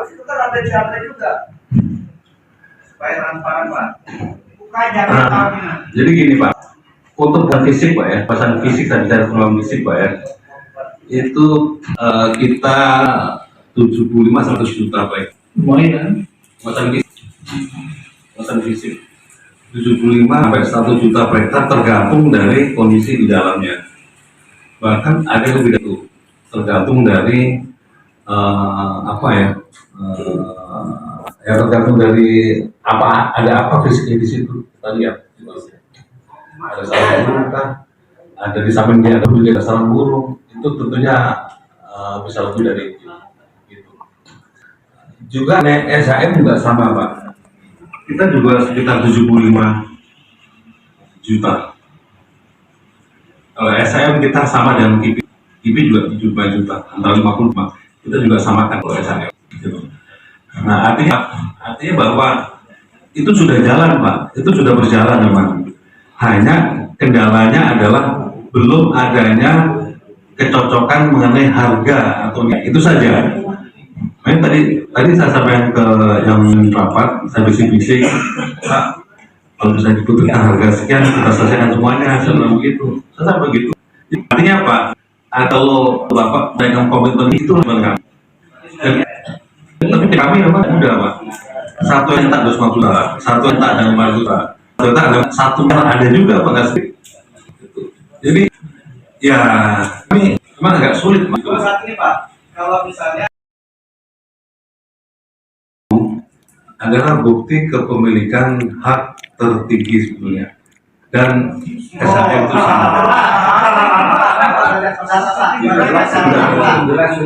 Itu kan ada siapa juga. Supaya transparan Pak. Jadi gini Pak, untuk fisik Pak ya, pasang fisik dan bicara peluang fisik Pak ya, itu kita 75-100 juta Pak ya. Lumayan. Pasang fisik 75 sampai 1 juta per hektar tergantung dari kondisi di dalamnya. Bahkan ada yang lebih dari itu, tergantung dari tergantung dari ada apa fisiknya di situ. Kita lihat, ada sarang burung kan, ada di samping dia ada juga ada sarang burung, itu tentunya bisa lebih dari itu. Gitu. Juga SHM juga sama Pak. Kita juga sekitar 75 juta. Kalau SHM kita sama dengan KIPI juga 75 juta, antara 55. Kita juga samakan kalau SHM. Gitu. Nah artinya bahwa itu sudah jalan Pak, itu sudah berjalan memang. Hanya kendalanya adalah belum adanya kecocokan mengenai harga atau itu saja. Tadi saya sampaikan ke yang rapat, saya bisik-bisik, Pak, kalau bisa diputuskan harga sekian, kita selesaikan semuanya, saya bilang begitu. Saya sampai begitu. Artinya apa? Kalau Bapak dengan komitmen itu benar. Tapi kami memang mudah Pak. Satu yang tak 250 juta, satu yang tak dengan 5 juta, satu yang ada juga Pak Kasih. Jadi ya kami memang agak sulit Pak. Saat ini Pak, kalau misalnya adalah bukti kepemilikan hak tertinggi sebetulnya, dan SHM itu sama.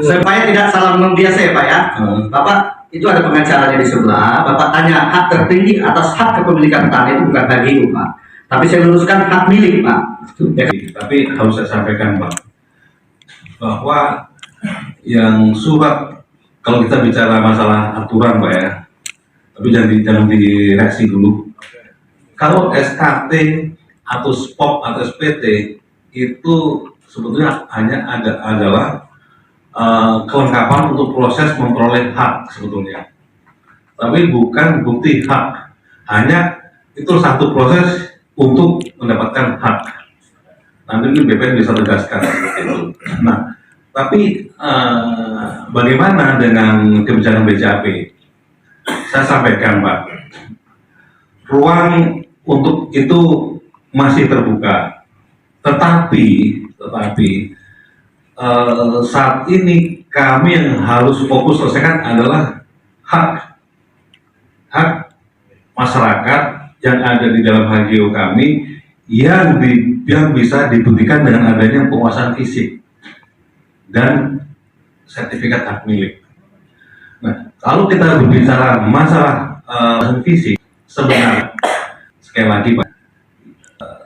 Supaya tidak salah membiasa ya Pak ya. Bapak itu ada pengacaranya di sebelah. Bapak tanya hak tertinggi atas hak kepemilikan tanah itu bukan HGU Pak. Tapi saya luruskan hak milik Pak. Tapi harus saya sampaikan Pak, bahwa yang surat, kalau kita bicara masalah aturan Pak ya, tapi jangan direksi dulu. Kalau SKT atau SPOP atau SPT itu sebetulnya hanya adalah kelengkapan untuk proses memperoleh hak sebetulnya, tapi bukan bukti hak. Hanya itu satu proses untuk mendapatkan hak. Nanti ini BPN bisa tegaskan seperti itu. Nah, tapi bagaimana dengan kebijakan BCAP? Saya sampaikan Pak, ruang untuk itu masih terbuka, tetapi saat ini kami yang harus fokus selesaikan adalah hak masyarakat yang ada di dalam HGU kami yang bisa dibuktikan dengan adanya penguasaan fisik dan sertifikat hak milik. Nah, kalau kita berbicara masalah fisik, sebenarnya sekali lagi Pak,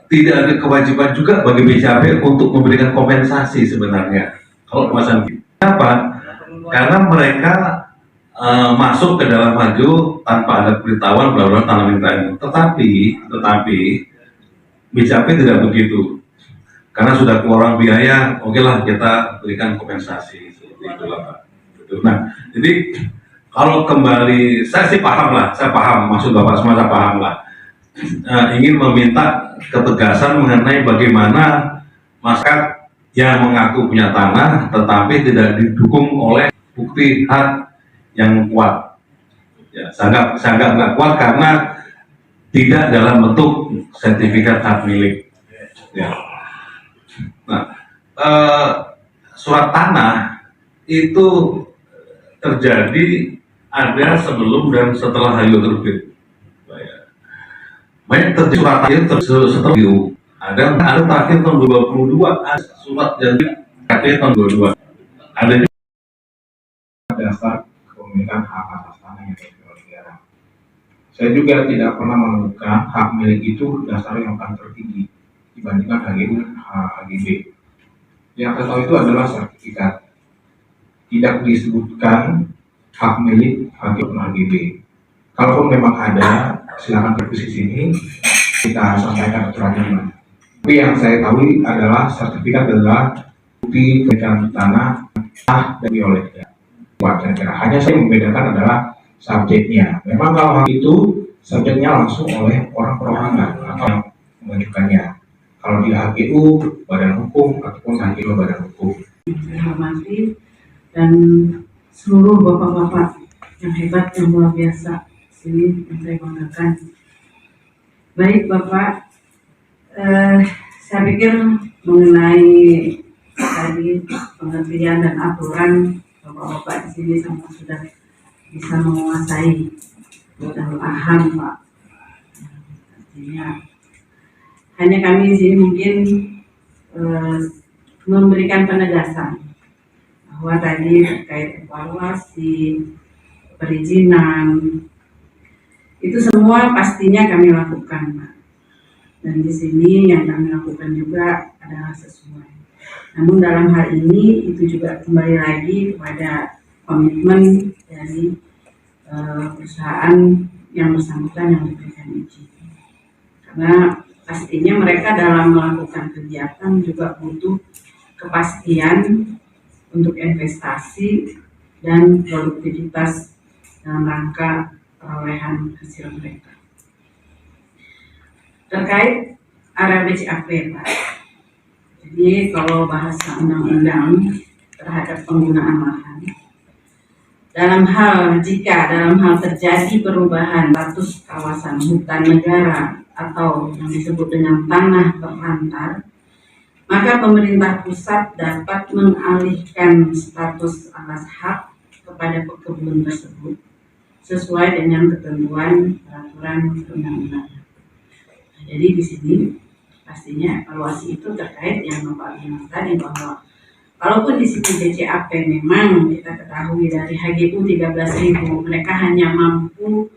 tidak ada kewajiban juga bagi BCAP untuk memberikan kompensasi sebenarnya. Kalau kemasan kenapa? Karena mereka masuk ke dalam HGU tanpa ada pemberitahuan bla tanah minta. Tetapi BCAP tidak begitu. Karena sudah keluar biaya, oke lah kita berikan kompensasi seperti itulah Pak. Nah, jadi kalau kembali, saya paham maksud Bapak semua, saya paham lah. Ingin meminta ketegasan mengenai bagaimana masyarakat yang mengaku punya tanah tetapi tidak didukung oleh bukti hak yang kuat. Ya, saya anggap nggak kuat karena tidak dalam bentuk sertifikat hak milik. Ya. Nah, surat tanah itu terjadi ada sebelum dan setelah HGU terbit. banyak terjadi surat terakhir setelah itu ada terakhir tahun 2022 ada surat yang terakhir tahun 2022 ada dasar kepemilikan hak atas tanah yang dimiliki oleh negara. Saya juga tidak pernah menemukan hak milik itu dasar yang paling tertinggi dibandingkan HGU dan HGB. Yang saya tahu itu adalah sertifikat. Tidak disebutkan hak milik HGU dan HGB. Kalaupun memang ada, silakan revisi sini, kita sampaikan aturannya. Tapi yang saya tahu adalah sertifikat adalah bukti kepemilikan tanah dan oleh warga negara. Hanya saya membedakan adalah subjeknya. Memang kalau hal itu subjeknya langsung oleh orang perorangan atau yang mengajukannya. Kalau di HGU badan hukum ataupun HGU badan hukum. Saya hormati dan seluruh bapak-bapak yang hebat yang luar biasa sini yang saya banggakan. Baik Bapak, saya pikir mengenai tadi pengertian dan aturan bapak-bapak di sini sama sudah bisa menguasai dan paham Pak. Artinya hanya kami di sini mungkin memberikan penegasan bahwa tadi terkait evaluasi, perizinan, itu semua pastinya kami lakukan Pak. Dan di sini yang kami lakukan juga adalah sesuai. Namun dalam hal ini itu juga kembali lagi kepada komitmen dari perusahaan yang bersangkutan yang diberikan izin. Karena pastinya mereka dalam melakukan kegiatan juga butuh kepastian untuk investasi dan produktivitas dalam rangka perolehan hasil mereka. Terkait area BCAP Pak. Jadi kalau bahasa undang-undang terhadap penggunaan lahan, jika dalam hal terjadi perubahan status kawasan hutan negara atau yang disebut dengan tanah terlantar, maka pemerintah pusat dapat mengalihkan status atas hak kepada pekebun tersebut sesuai dengan ketentuan peraturan perundang-undangan. Jadi di sini pastinya evaluasi itu terkait yang Bapak bilang tadi bahwa kalaupun di sini BCAP memang kita ketahui dari HGU 13.000 mereka hanya mampu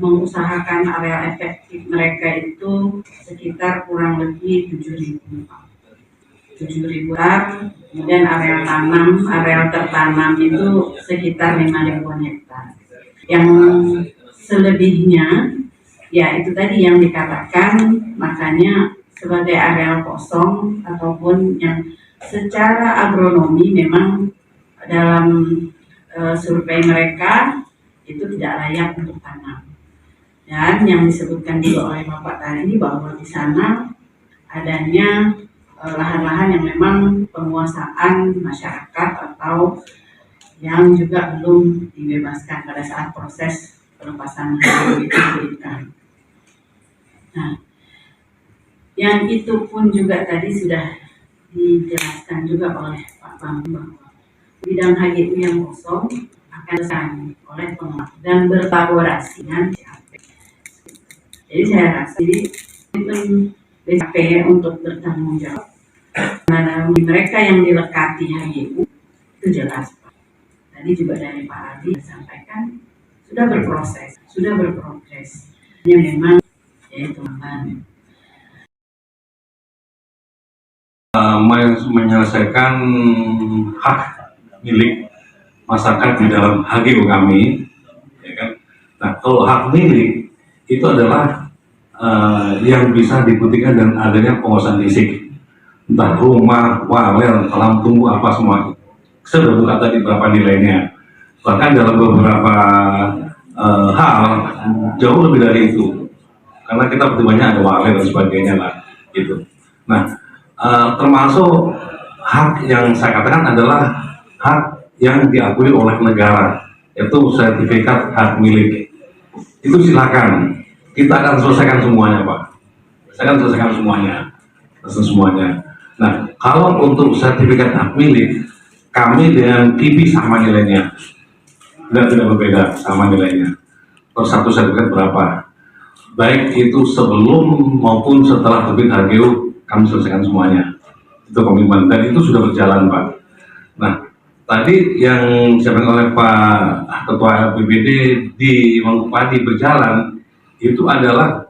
mengusahakan area efektif mereka itu sekitar kurang lebih 7.000 hektar, kemudian area tertanam itu sekitar 5.000 hektar. Yang selebihnya ya itu tadi yang dikatakan, makanya sebagai area kosong ataupun yang secara agronomi memang dalam survei mereka itu tidak layak untuk tanam. Dan yang disebutkan juga oleh Bapak tadi bahwa di sana adanya lahan-lahan yang memang penguasaan masyarakat atau yang juga belum dibebaskan pada saat proses pelepasan itu diberikan. Nah, yang itu pun juga tadi sudah dijelaskan juga oleh Pak Bambang bahwa bidang HGU yang kosong akan disangani oleh pengelola dan berkolaborasi dengan BCAP. Jadi saya rasa komitmen BCAP untuk bertanggung jawab karena mereka yang dilekati HGU itu jelas Pak. Tadi juga dari Pak Adi disampaikan sudah berproses, sudah berprogres. Ini memang yaitu menyelesaikan hak milik masyarakat di dalam HGU kami, ya kan? Nah, kalau hak milik itu adalah yang bisa dibuktikan dan adanya penguasaan fisik, entah rumah, walel, kolam tunggu apa semua. Saya sudah buka tadi berapa nilainya. Bahkan dalam beberapa hal jauh lebih dari itu, karena kita pertimbangannya ada walel dan sebagainya lah, gitu. Nah, termasuk hak yang saya katakan adalah hak yang diakui oleh negara, yaitu sertifikat hak milik. Itu silakan, kita akan selesaikan semuanya Pak. Saya akan selesaikan semuanya. Nah, kalau untuk sertifikat hak milik, kami dengan KIBI sama nilainya, tidak berbeda sama nilainya. Per satu sertifikat berapa? baik itu sebelum maupun setelah terbit HGU kami selesaikan semuanya. Itu komitmen dan itu sudah berjalan, Pak. Nah, tadi yang disampaikan oleh Pak Ketua BPD di Mangkupadi berjalan itu adalah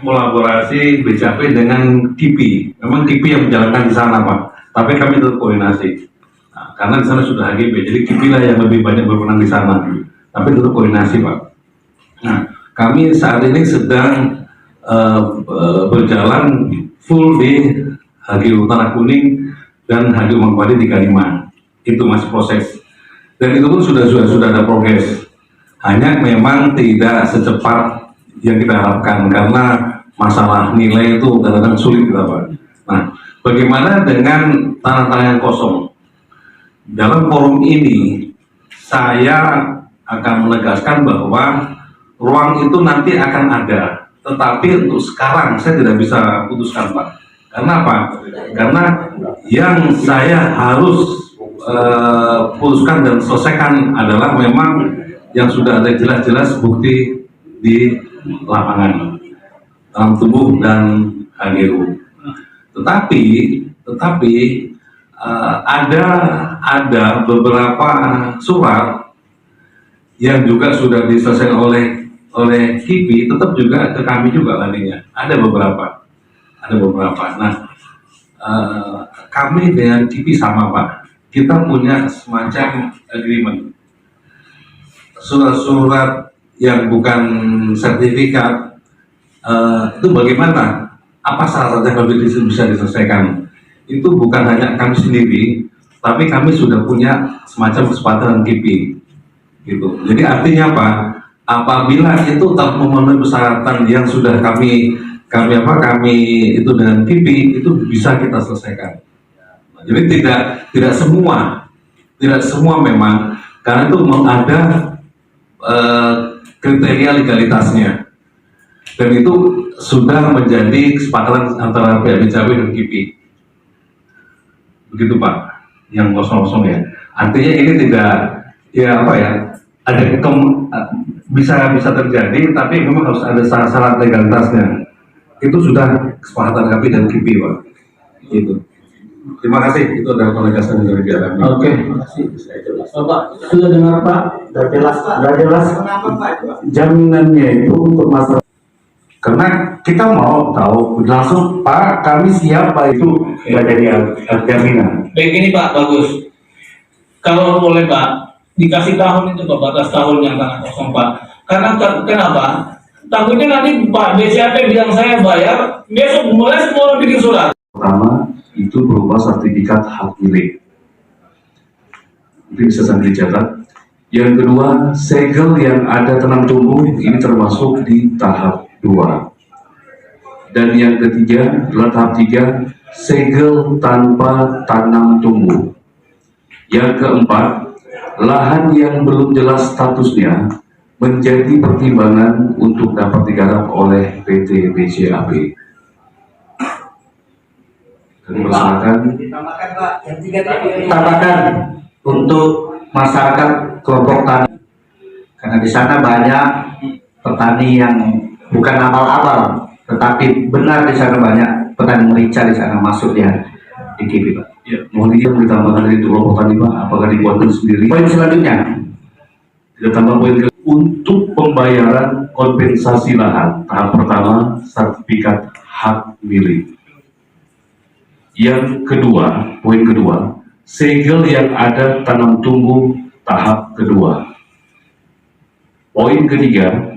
kolaborasi BCAP dengan KIPI. Memang KIPI yang menjalankan di sana, Pak. Tapi kami tetap koordinasi. Nah, karena di sana sudah HGB, jadi KIPI lah yang lebih banyak berwenang di sana. Tapi tetap koordinasi, Pak. Nah, kami saat ini sedang berjalan full di HGU Tanah Kuning dan HGU Mangkupadi 35. Itu masih proses. Dan itu pun sudah ada progres. Hanya memang tidak secepat yang kita harapkan karena masalah nilai itu kadang-kadang sulit kita, Pak. Nah, bagaimana dengan tanah-tanah yang kosong? Dalam forum ini saya akan menegaskan bahwa ruang itu nanti akan ada, tetapi untuk sekarang saya tidak bisa putuskan, Pak. Karena apa? Karena yang saya harus putuskan dan selesaikan adalah memang yang sudah ada jelas-jelas bukti di lapangan dalam tubuh dan HGU. Tetapi ada beberapa surat yang juga sudah diselesaikan oleh KIPI, tetap juga ke kami juga nantinya. Ada beberapa. Nah, kami dengan KIPI sama, Pak. Kita punya semacam agreement, surat-surat yang bukan sertifikat. Itu bagaimana? Apa syaratnya kalau bisa diselesaikan? Itu bukan hanya kami sendiri, tapi kami sudah punya semacam kesepakatan dengan KIPI, gitu. Jadi artinya apa? Apabila itu tak memenuhi persyaratan yang sudah kami itu dengan KIPI, itu bisa kita selesaikan. Jadi tidak semua memang, karena itu ada kriteria legalitasnya, dan itu sudah menjadi kesepakatan antara pihak BCAP dan KIPI. Begitu, Pak, yang kosong-kosong ya. Artinya ini tidak ada bisa terjadi, tapi memang harus ada syarat legalitasnya. Itu sudah kesepakatan kami dan KIPI, Pak. Gitu. Terima kasih, itu adalah penegasan dari pihak kami. Oke, terima kasih. Bapak sudah dengar, Pak? Sudah jelas jaminannya itu untuk masyarakat. Karena kita mau tahu langsung, Pak, kami siapa itu nggak jadi jaminan. Baik, ini Pak, bagus. Kalau boleh, Pak, dikasih tahun itu, Pak, batas tahun yang tanah kosong, Pak. Karena kenapa? Takutnya nanti Pak BCAP bilang saya bayar, besok mulai semua bikin surat. Pertama, itu berupa sertifikat hak milik. Itu bisa sambil dicatat. Yang kedua, segel yang ada tanam tumbuh ini termasuk di tahap 2. Dan yang ketiga adalah tahap 3, segel tanpa tanam tumbuh. Yang keempat, lahan yang belum jelas statusnya menjadi pertimbangan untuk dapat digarap oleh PT BCAP. Tambahkan untuk masyarakat kelompok tani, karena di sana banyak petani yang bukan abal-abal, tetapi benar di sana banyak petani merica di sana masuk ya di KIPI, Pak. Ya, mohon izin ditambahkan dari kelompok tani, Pak. Apakah dibuatkan sendiri? Poin selanjutnya, kita tambah poin untuk pembayaran kompensasi lahan. Tahap pertama, sertifikat hak milik. Yang kedua, poin kedua, segel yang ada tanam tumbuh tahap kedua. Poin ketiga,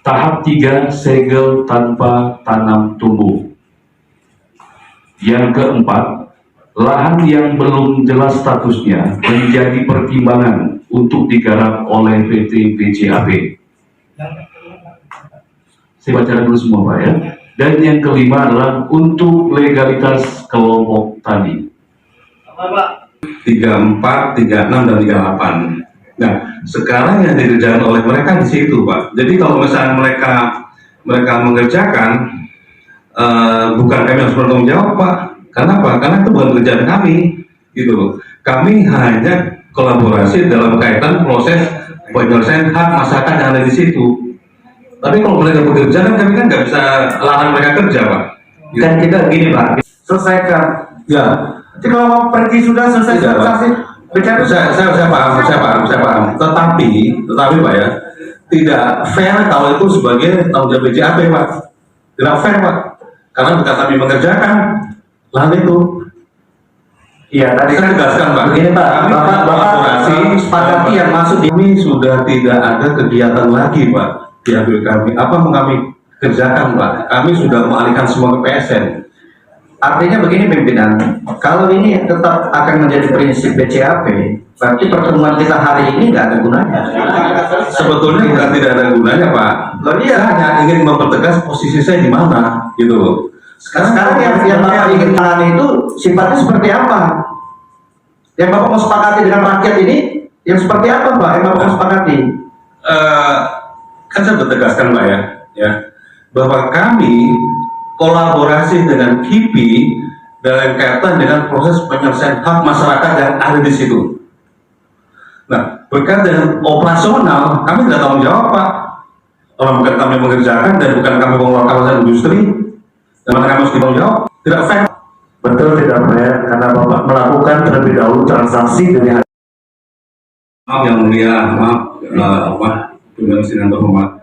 tahap 3, segel tanpa tanam tumbuh. Yang keempat, lahan yang belum jelas statusnya menjadi pertimbangan untuk digarap oleh PT BCAP. Saya bacakan dulu semua, Pak, ya. Dan yang kelima adalah untuk legalitas kelompok tani. 34, 36, dan 38. Nah, sekarang yang dikerjakan oleh mereka di situ, Pak. Jadi kalau misalnya mereka mengerjakan, bukan kami harus bertanggung jawab, Pak. Karena apa? Karena itu bukan pekerjaan kami, gitu. Kami hanya kolaborasi dalam kaitan proses penyelesaian hak masyarakat yang ada di situ. Tapi kalau mereka bekerja kan kami kan nggak bisa larang mereka kerja, Pak. Kan kita gini Pak, selesaikan. Ya, Jadi kalau mau pergi sudah selesai Tidak, Pak. transaksi, bicara saya paham. Tetapi Pak ya, tidak fair kalau itu sebagai tanggung jawab BCAP, Pak. Tidak fair, Pak. Karena bukan kami mengerjakan lahan itu. Iya, tadi Saya kan tegaskan, Pak. begini Pak, Kami Bapak kolaborasi, sepakati yang masuk di kami sudah tidak ada kegiatan lagi, Pak, diambil kami. Apa yang kami kerjakan, Pak? Kami sudah mengalihkan semua ke PSN. artinya begini pimpinan, kalau ini tetap akan menjadi prinsip BCAP, berarti pertemuan kita hari ini nggak ada gunanya. Sebetulnya bukan tidak ada gunanya, Pak. Loh, iya. Saya hanya ingin mempertegas posisi saya di mana, gitu loh. Sekarang yang Bapak ingin tangani itu sifatnya seperti apa? Yang Bapak mau sepakati dengan rakyat ini, yang seperti apa Pak? Yang Bapak mau sepakati? Kan saya bertegaskan, Pak ya, bahwa kami kolaborasi dengan KIPI dalam kaitan dengan proses penyelesaian hak masyarakat yang ada di situ. Nah, berkait dengan operasional, kami tidak tanggung jawab, Pak. Orang bukan kami mengerjakan dan bukan kami pengelola kawasan industri, dan mana kami harus ditanggung jawab. Tidak fair. Betul tidak fair karena Bapak melakukan terlebih dahulu transaksi dari Maaf yang mulia, maaf, dengan sidang terhormat.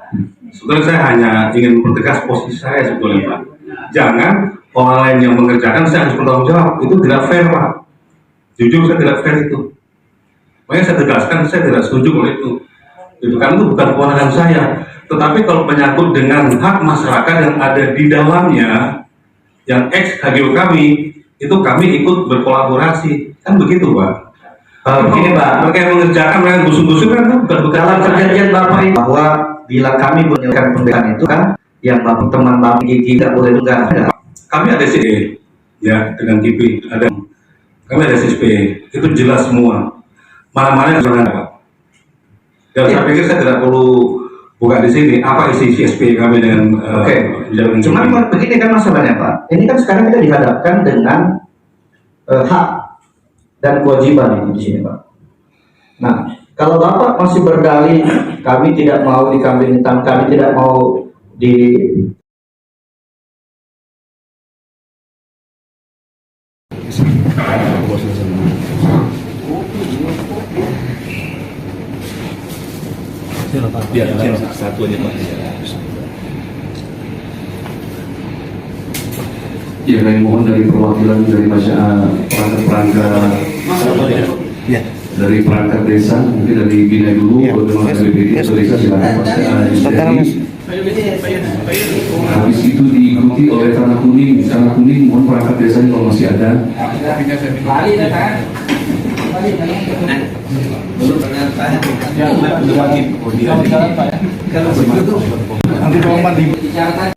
Sebetulnya saya hanya ingin mempertegas posisi saya sebetulnya, Pak. Jangan orang lain yang mengerjakan saya harus bertanggung jawab. Itu tidak fair, Pak. Jujur saya tidak fair itu. Makanya saya tegaskan saya tidak setuju dengan itu. Itu kan itu bukan kewenangan saya. Tetapi kalau menyangkut dengan hak masyarakat yang ada di dalamnya, yang ex HGU kami, itu kami ikut berkolaborasi. Kan begitu, Pak. Begini Pak, Mereka yang mengerjakan, mereka yang busuk-busuk kan bukan dalam perjanjian Bapak itu bahwa bila kami menyelesaikan pembelaan itu kan, yang Bapak teman Bapak Gigi tidak boleh dengar. Kami ada CE ya dengan KIPI, kami ada CSP, itu jelas semua. Mana-mana yang jangan, Pak. Dan saya pikir saya tidak perlu buka di sini apa isi CSP kami dengan Cuman begini kan masalahnya Pak, ini kan sekarang kita dihadapkan dengan hak dan kewajiban ini di sini Pak. Nah, kalau Bapak masih berdalih kami tidak mau dikambing hitam, kami tidak mau di Ya, kami mohon dari perwakilan dari perangkat dari perangkat desa, mungkin dari Bina dulu, bagaimana dari BPD atau desa silakan Mas. Habis itu diikuti oleh Tanah Kuning, mohon perangkat desanya kalau masih ada. Nanti